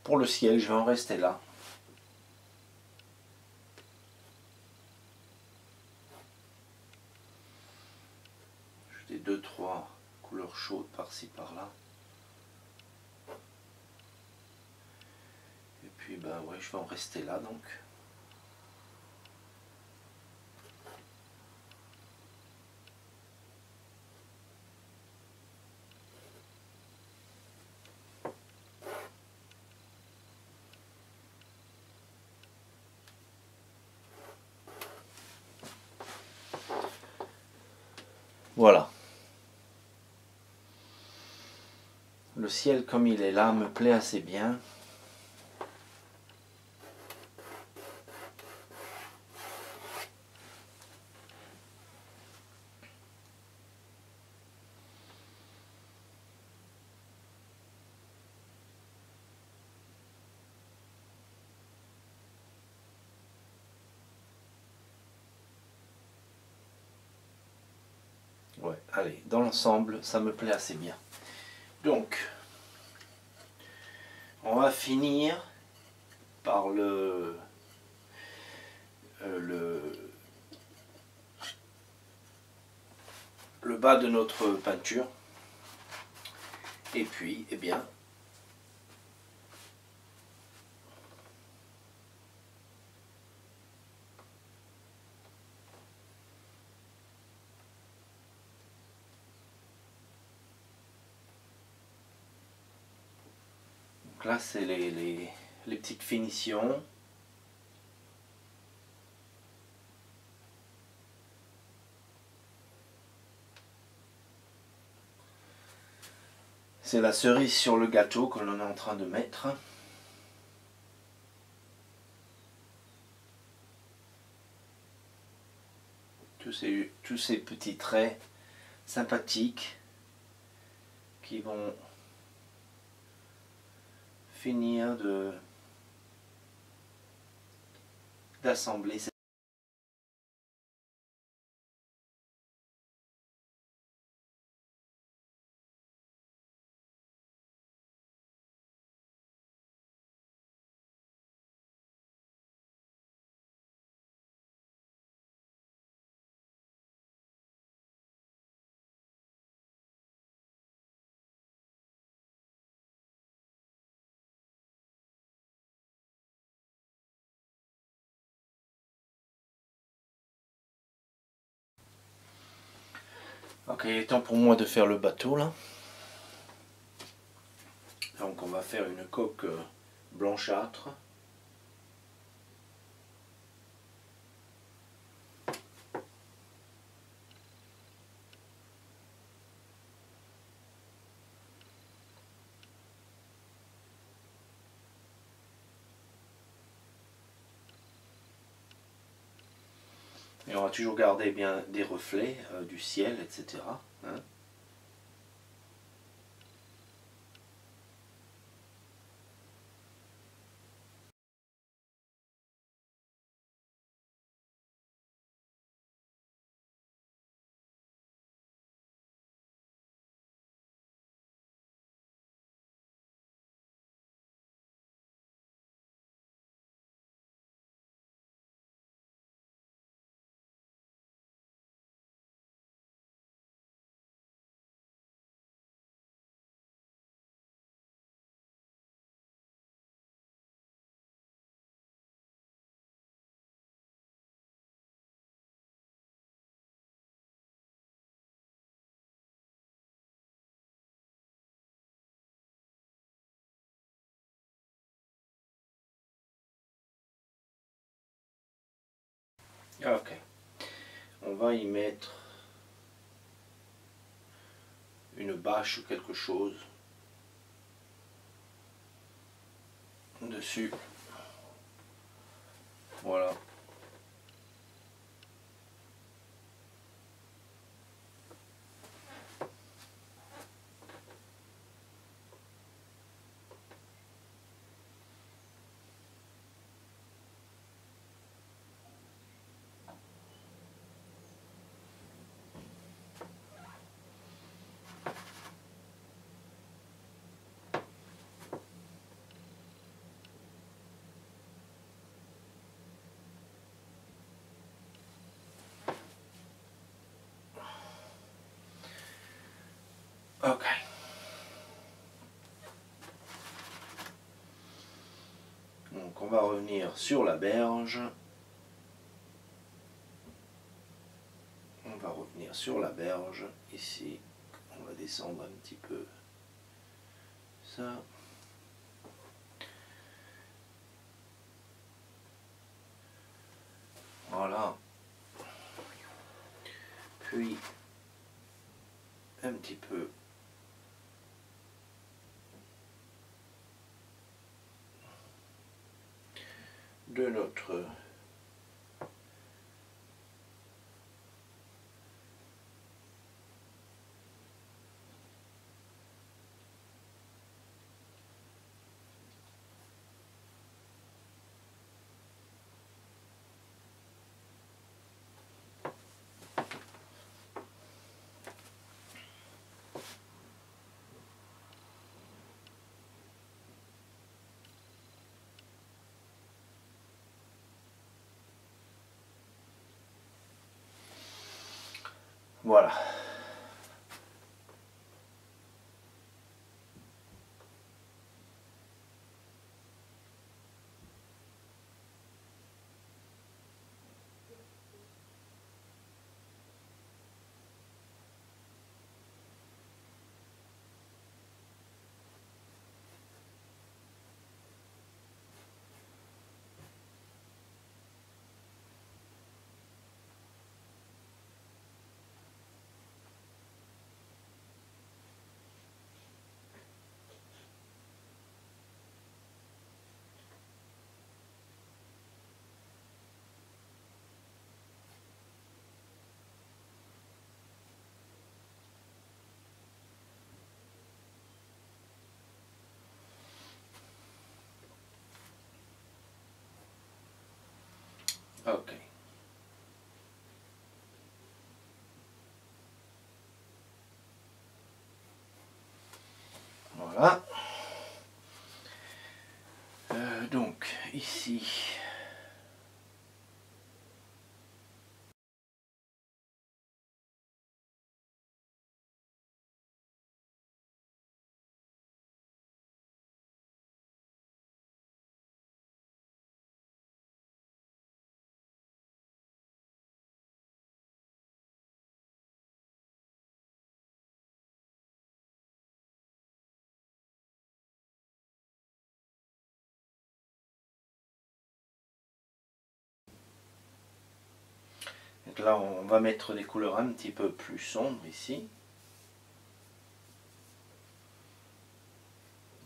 pour le ciel, je vais en rester là. J'ai deux, trois couleurs chaudes par-ci, par-là. Et puis ben ouais, je vais en rester là donc. Voilà. Le ciel comme il est là me plaît assez bien. Ouais, allez, dans l'ensemble, ça me plaît assez bien. Donc, on va finir par le bas de notre peinture. Et puis, eh bien, donc là c'est les petites finitions. C'est la cerise sur le gâteau que l'on est en train de mettre. Tous ces petits traits sympathiques qui vont finir d'assembler. Ok, il est temps pour moi de faire le bateau là. Donc on va faire une coque blanchâtre. Et on va toujours garder bien des reflets du ciel, etc. Hein. Ok. On va y mettre une bâche ou quelque chose dessus. Voilà. Ok. Donc on va revenir sur la berge. On va revenir sur la berge. Ici, on va descendre un petit peu ça. Voilà. Puis un petit peu de notre voilà. Ok. Voilà. Donc ici. Donc là, on va mettre des couleurs un petit peu plus sombres ici.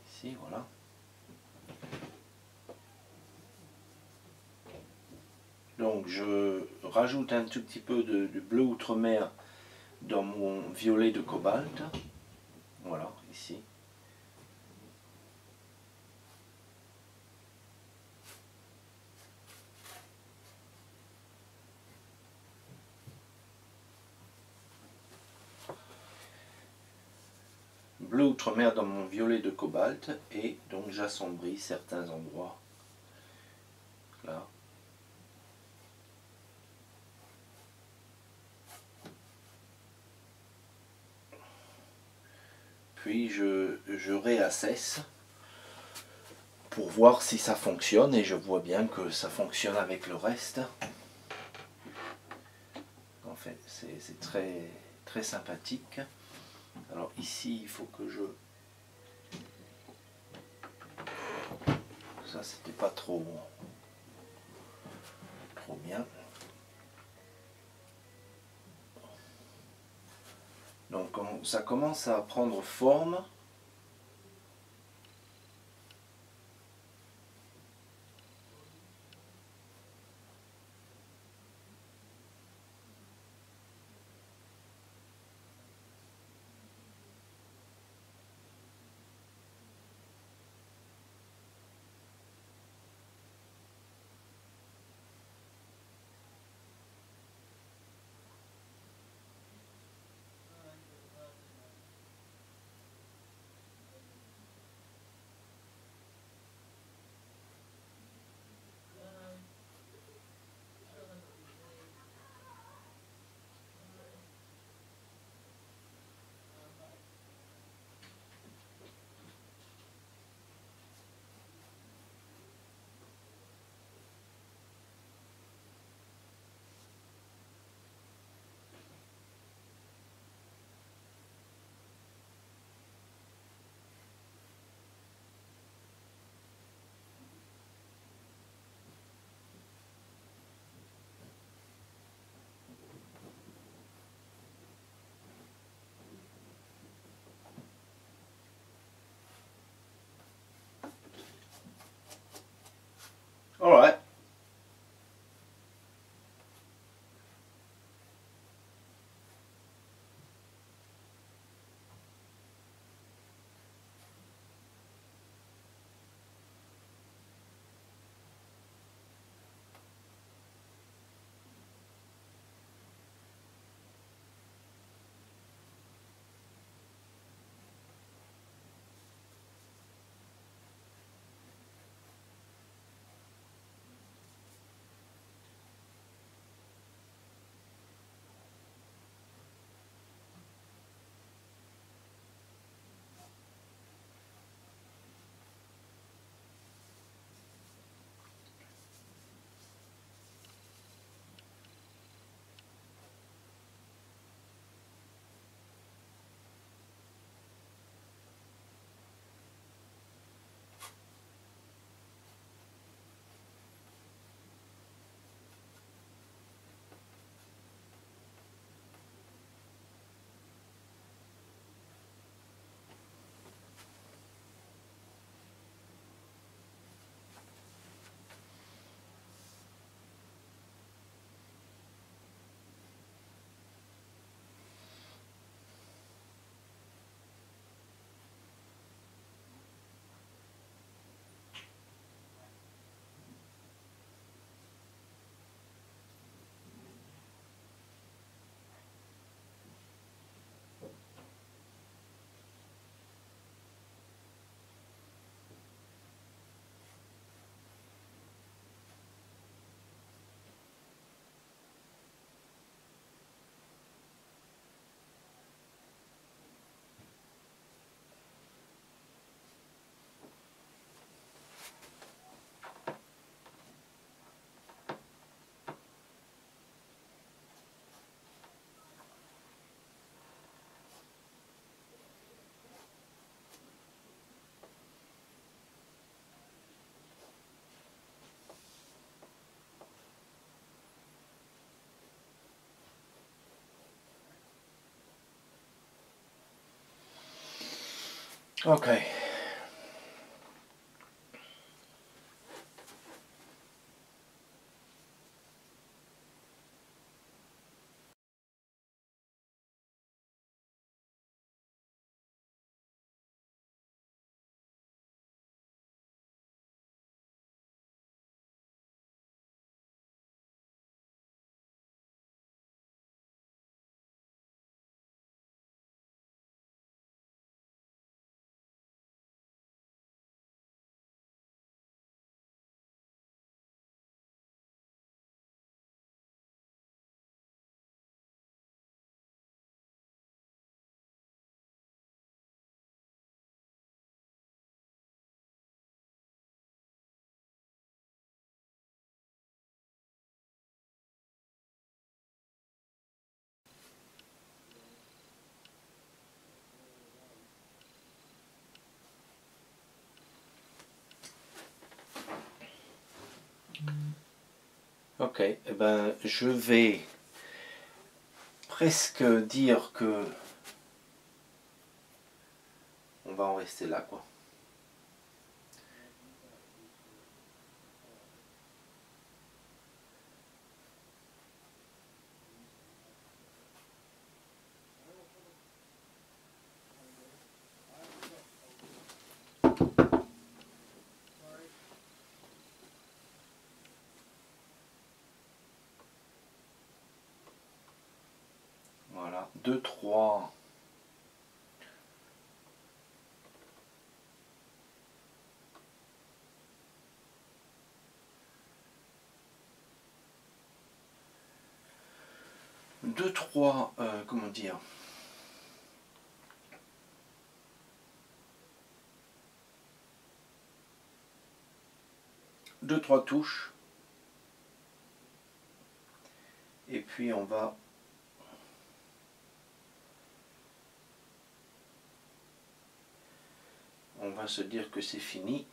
Ici, voilà. Donc je rajoute un tout petit peu de bleu outre-mer dans mon violet de cobalt. Voilà, ici. Bleu outre-mer dans mon violet de cobalt, et donc j'assombris certains endroits. Là. Puis je réassesse pour voir si ça fonctionne, et je vois bien que ça fonctionne avec le reste. En fait, c'est très, très sympathique. Alors ici, il faut que je... Ça, c'était pas trop bien. Donc ça commence à prendre forme. All right. Okay. Ok, eh ben, je vais presque dire que on va en rester là, quoi. Voilà, 2, 3. Deux, trois, comment dire, 2, 3 touches. Et puis on va se dire que c'est fini.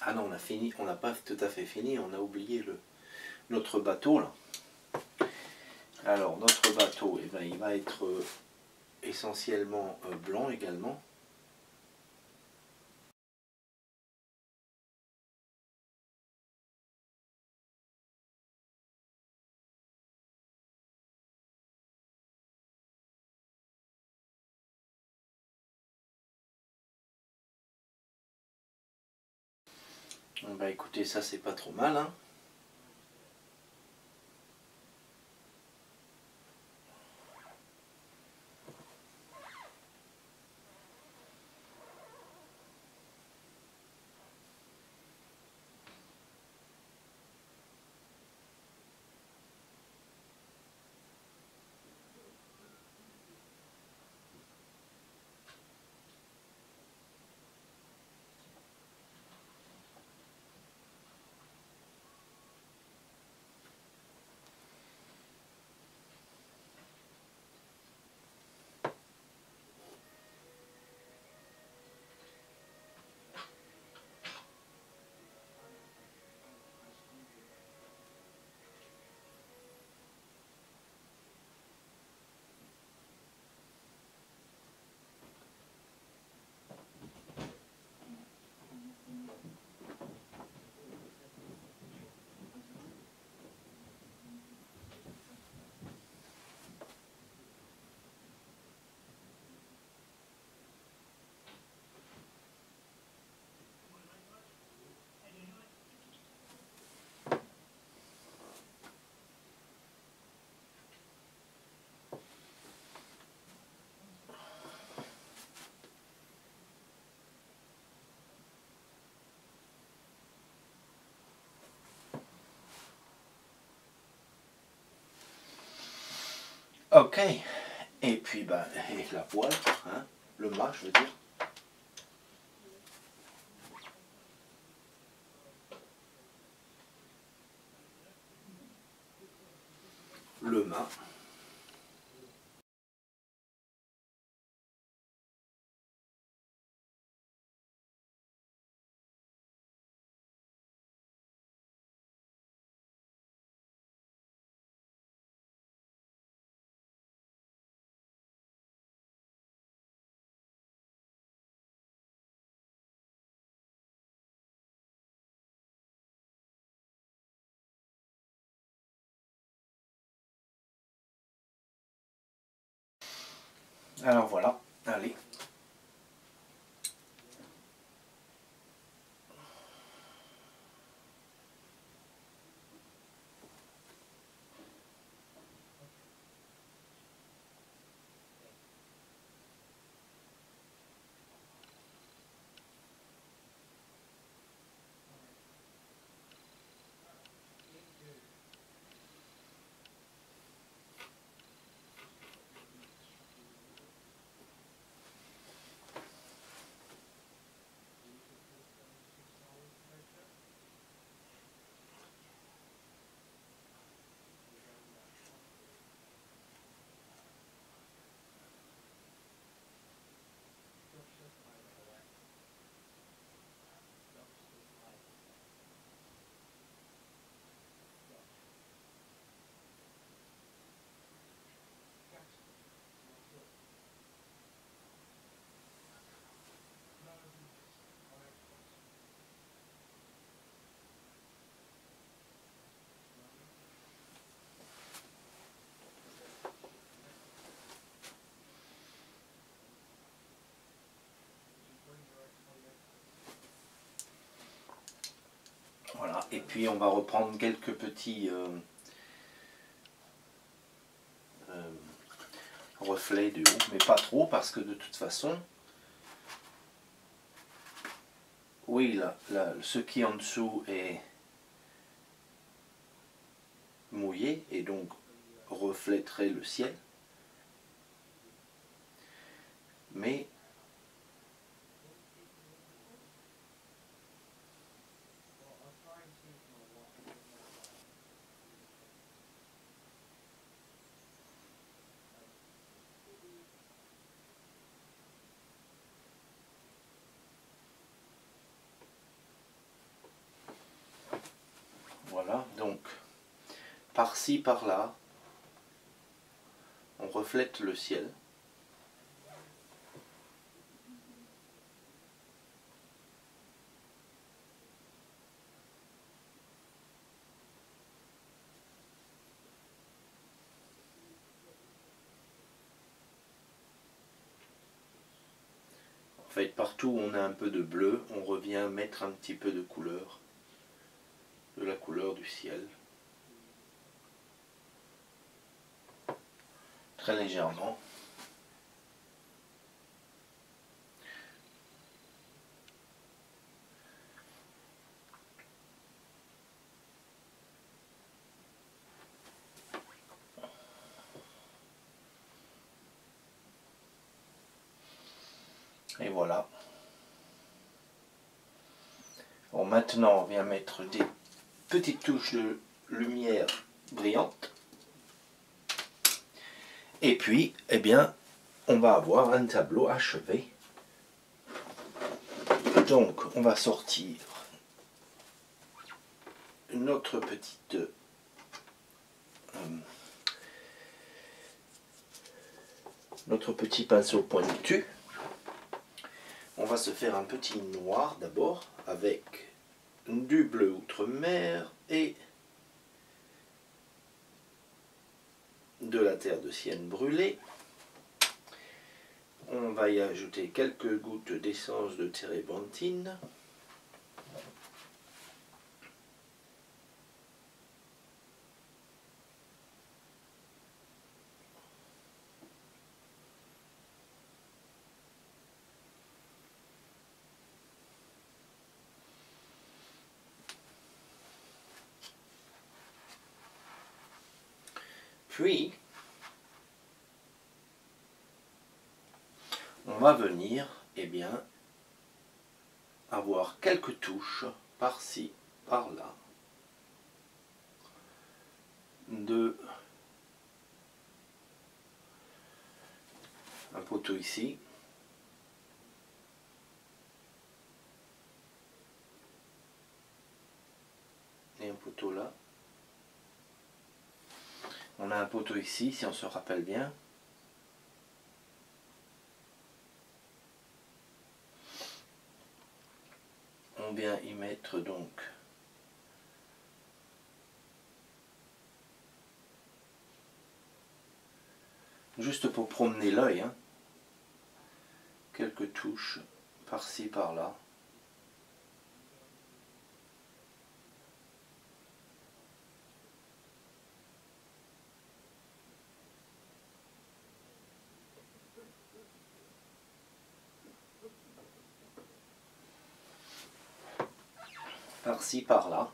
Ah non, on a fini, on n'a pas tout à fait fini, on a oublié notre bateau là. Alors notre bateau, eh ben, il va être essentiellement blanc également. Bah écoutez, ça c'est pas trop mal, hein. Ok, et puis bah, et la voile, hein, le mât je veux dire. Le mât. Alors voilà, allez. Voilà, et puis on va reprendre quelques petits reflets de haut, mais pas trop parce que de toute façon, oui, ce qui est en dessous est mouillé et donc reflèterait le ciel, mais voilà, donc par-ci, par-là, on reflète le ciel. En fait, partout où on a un peu de bleu, on revient mettre un petit peu de couleur, de la couleur du ciel. Très légèrement. Et voilà. Bon, maintenant, on vient mettre des petites touches de lumière brillante. Et puis, eh bien, on va avoir un tableau achevé. Donc, on va sortir notre notre petit pinceau pointu. On va se faire un petit noir d'abord avec du bleu outre-mer et de la terre de sienne brûlée. On va y ajouter quelques gouttes d'essence de térébenthine. Puis, on va venir, eh bien, avoir quelques touches par-ci, par-là, de un poteau ici, et un poteau là. On a un poteau ici, si on se rappelle bien. On vient y mettre donc juste pour promener l'œil, hein. touches par-ci par-là. Par-ci par-là.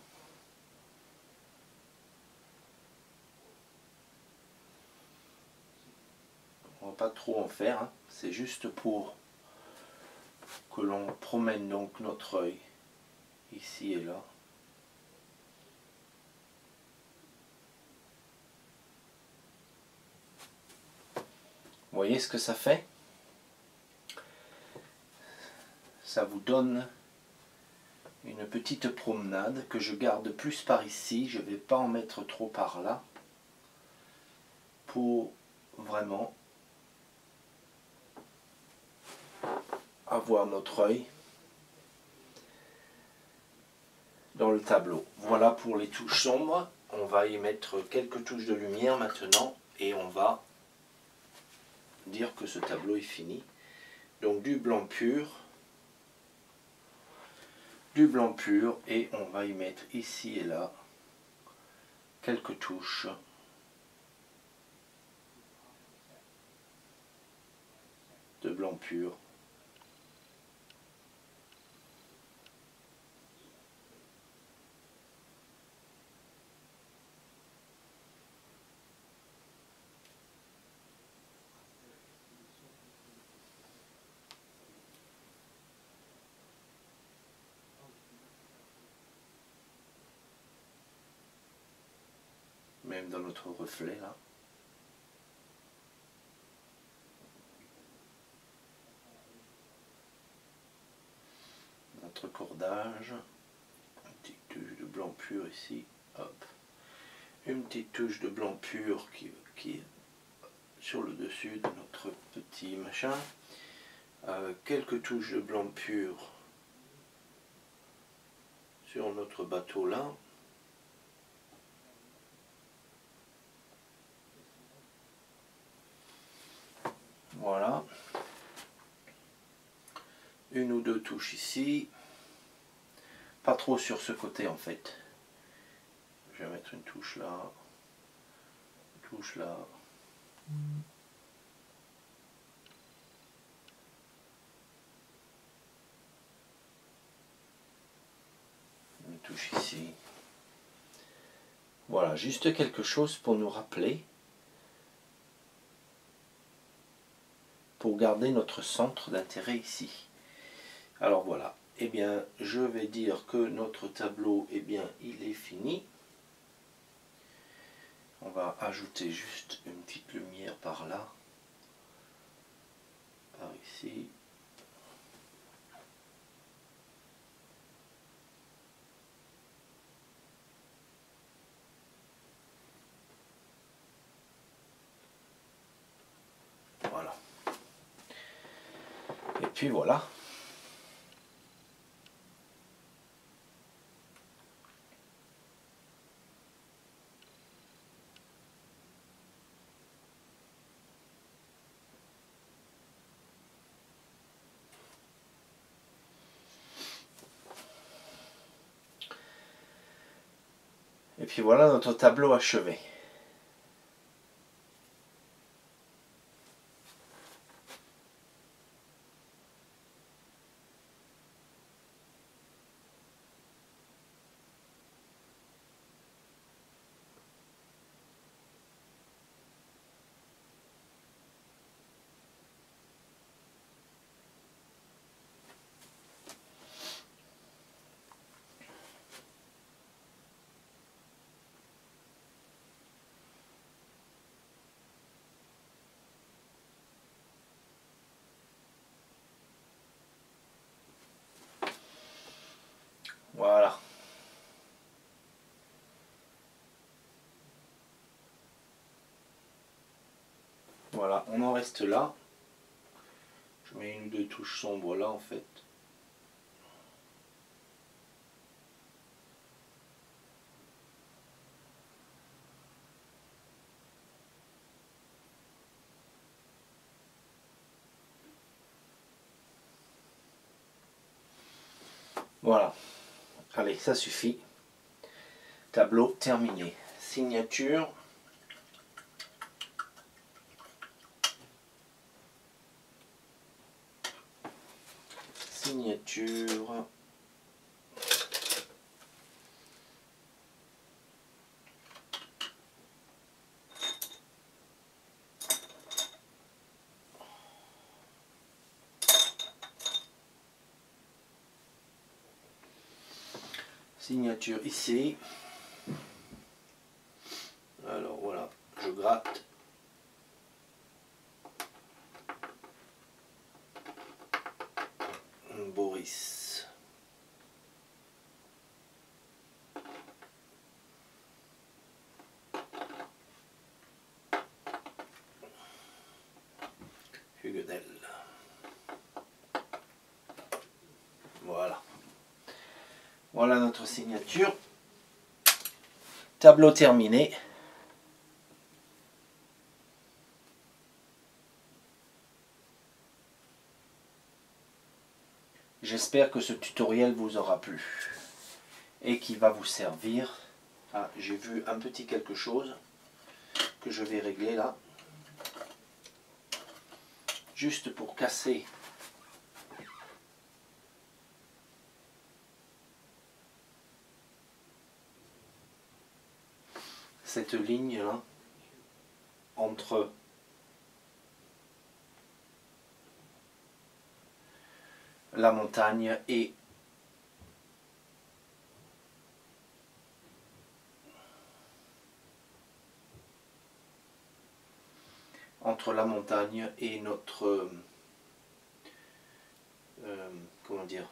On va pas trop en faire, hein. C'est juste pour que l'on promène donc notre œil ici et là. Vous voyez ce que ça fait? Ça vous donne une petite promenade que je garde plus par ici. Je ne vais pas en mettre trop par là pour vraiment avoir notre œil dans le tableau. Voilà pour les touches sombres. On va y mettre quelques touches de lumière maintenant et on va dire que ce tableau est fini. Donc du blanc pur et on va y mettre ici et là quelques touches de blanc pur. Même dans notre reflet là. Notre cordage, une petite touche de blanc pur ici, hop. Une petite touche de blanc pur qui est sur le dessus de notre petit machin. Quelques touches de blanc pur sur notre bateau là. Voilà. Une ou deux touches ici. Pas trop sur ce côté en fait. Je vais mettre une touche là. Une touche là. Une touche ici. Voilà, juste quelque chose pour nous rappeler. Pour garder notre centre d'intérêt ici. Alors voilà, eh bien je vais dire que notre tableau, eh bien il est fini. On va ajouter juste une petite lumière par là, par ici. Voilà. Et puis voilà. Et puis voilà notre tableau achevé. Voilà. Voilà, on en reste là. Je mets une ou deux touches sombres là en fait. Voilà. Allez, ça suffit. Tableau terminé. Signature. Signature. Signature ici. Alors voilà, je gratte. Boris. Huguenel. Voilà. Voilà notre signature. Tableau terminé. J'espère que ce tutoriel vous aura plu et qui va vous servir. Ah, j'ai vu un petit quelque chose que je vais régler là. Juste pour casser cette ligne là entre la montagne et notre comment dire,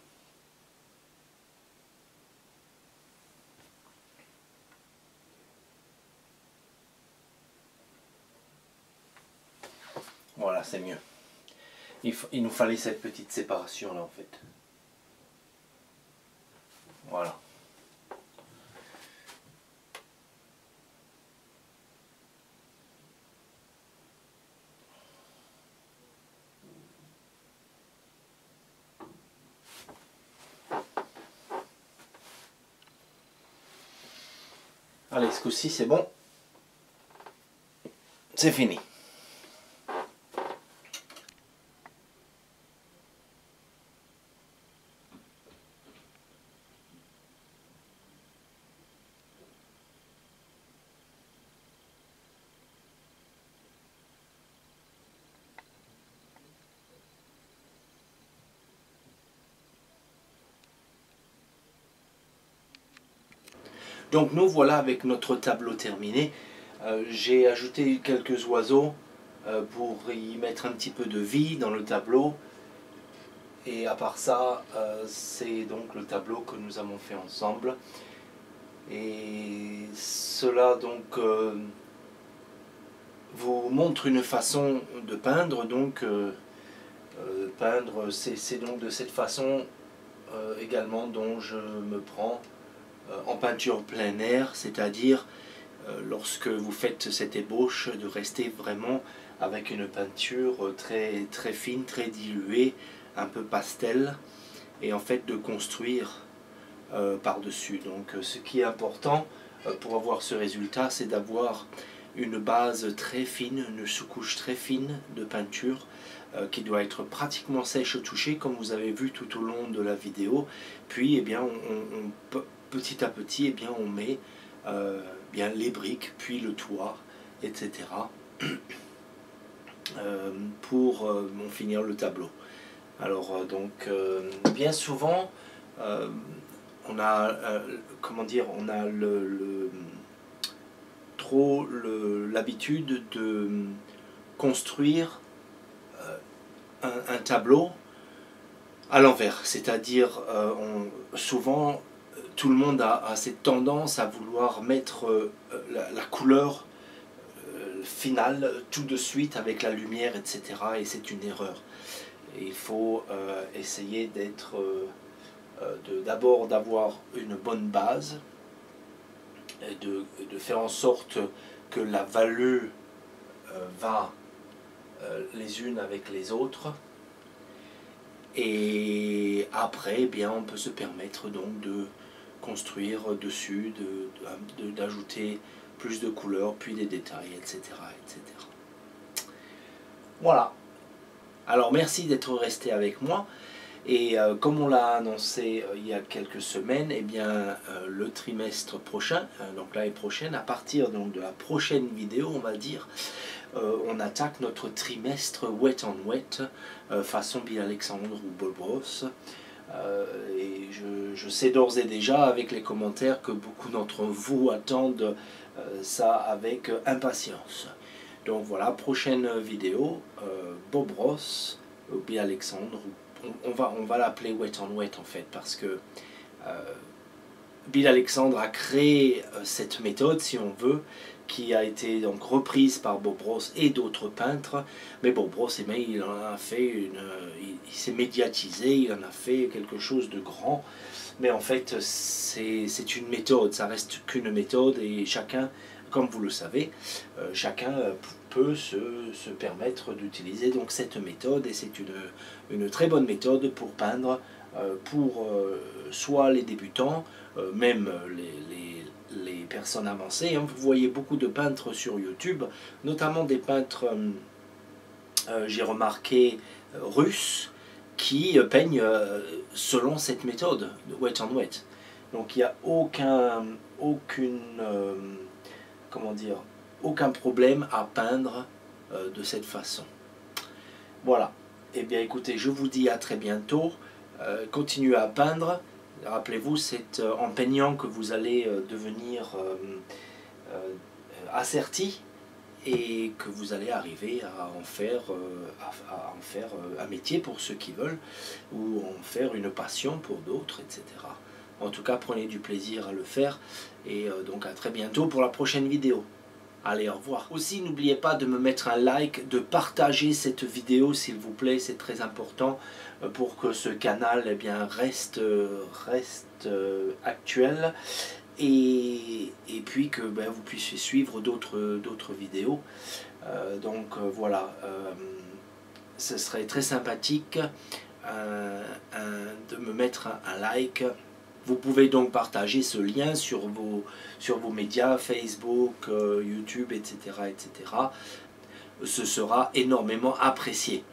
voilà, c'est mieux. Il nous fallait cette petite séparation là en fait. Voilà. Allez, ce coup-ci c'est bon. C'est fini. Donc nous voilà avec notre tableau terminé. J'ai ajouté quelques oiseaux pour y mettre un petit peu de vie dans le tableau. Et à part ça, c'est donc le tableau que nous avons fait ensemble. Et cela donc vous montre une façon de peindre. Donc peindre, c'est donc de cette façon également dont je me prends en peinture plein air, c'est-à-dire lorsque vous faites cette ébauche, de rester vraiment avec une peinture très, très fine, très diluée, un peu pastel, et en fait de construire par-dessus. Donc ce qui est important pour avoir ce résultat, c'est d'avoir une base très fine, une sous-couche très fine de peinture qui doit être pratiquement sèche au toucher, comme vous avez vu tout au long de la vidéo. Puis eh bien, petit à petit, eh bien, on met bien les briques, puis le toit, etc. Pour finir le tableau. Alors donc bien souvent on a comment dire, on a trop l'habitude de construire un tableau à l'envers, c'est-à-dire souvent tout le monde a cette tendance à vouloir mettre la couleur finale tout de suite avec la lumière, etc. Et c'est une erreur. Et il faut essayer d'être d'abord d'avoir une bonne base et de faire en sorte que la valeur va les unes avec les autres, Et après, eh bien, on peut se permettre donc de construire dessus, d'ajouter plus de couleurs, puis des détails, etc. etc. Voilà. Alors merci d'être resté avec moi. Et comme on l'a annoncé il y a quelques semaines, eh bien, le trimestre prochain, donc l'année prochaine, à partir donc, de la prochaine vidéo, on va dire, on attaque notre trimestre Wet on Wet, façon Bill Alexandre ou Bob Ross. Et je sais d'ores et déjà avec les commentaires que beaucoup d'entre vous attendent ça avec impatience. Donc voilà, prochaine vidéo, Bob Ross, Bill Alexandre, on va l'appeler Wet on Wet en fait, parce que Bill Alexandre a créé cette méthode, si on veut, qui a été donc reprise par Bob Ross et d'autres peintres. Mais Bob Ross, il en a fait il s'est médiatisé, il en a fait quelque chose de grand. Mais en fait, c'est une méthode, ça reste qu'une méthode, et chacun, comme vous le savez, chacun peut se permettre d'utiliser donc cette méthode, et c'est une très bonne méthode pour peindre, pour soit les débutants, même les personnes avancées. Vous voyez beaucoup de peintres sur YouTube, notamment des peintres, j'ai remarqué, russes, qui peignent selon cette méthode de Wet on Wet. Donc il n'y a aucun problème à peindre de cette façon. Voilà. Eh bien écoutez, je vous dis à très bientôt. Continuez à peindre. Rappelez-vous, c'est en peignant que vous allez devenir asserti, et que vous allez arriver à en faire un métier pour ceux qui veulent, ou en faire une passion pour d'autres, etc. En tout cas, prenez du plaisir à le faire, et donc à très bientôt pour la prochaine vidéo. Allez, au revoir. Aussi, n'oubliez pas de me mettre un like, de partager cette vidéo s'il vous plaît, c'est très important pour que ce canal reste actuel, et puis que vous puissiez suivre d'autres vidéos. Voilà, ce serait très sympathique de me mettre un like. Vous pouvez donc partager ce lien sur vos médias, Facebook, YouTube, etc., etc. Ce sera énormément apprécié.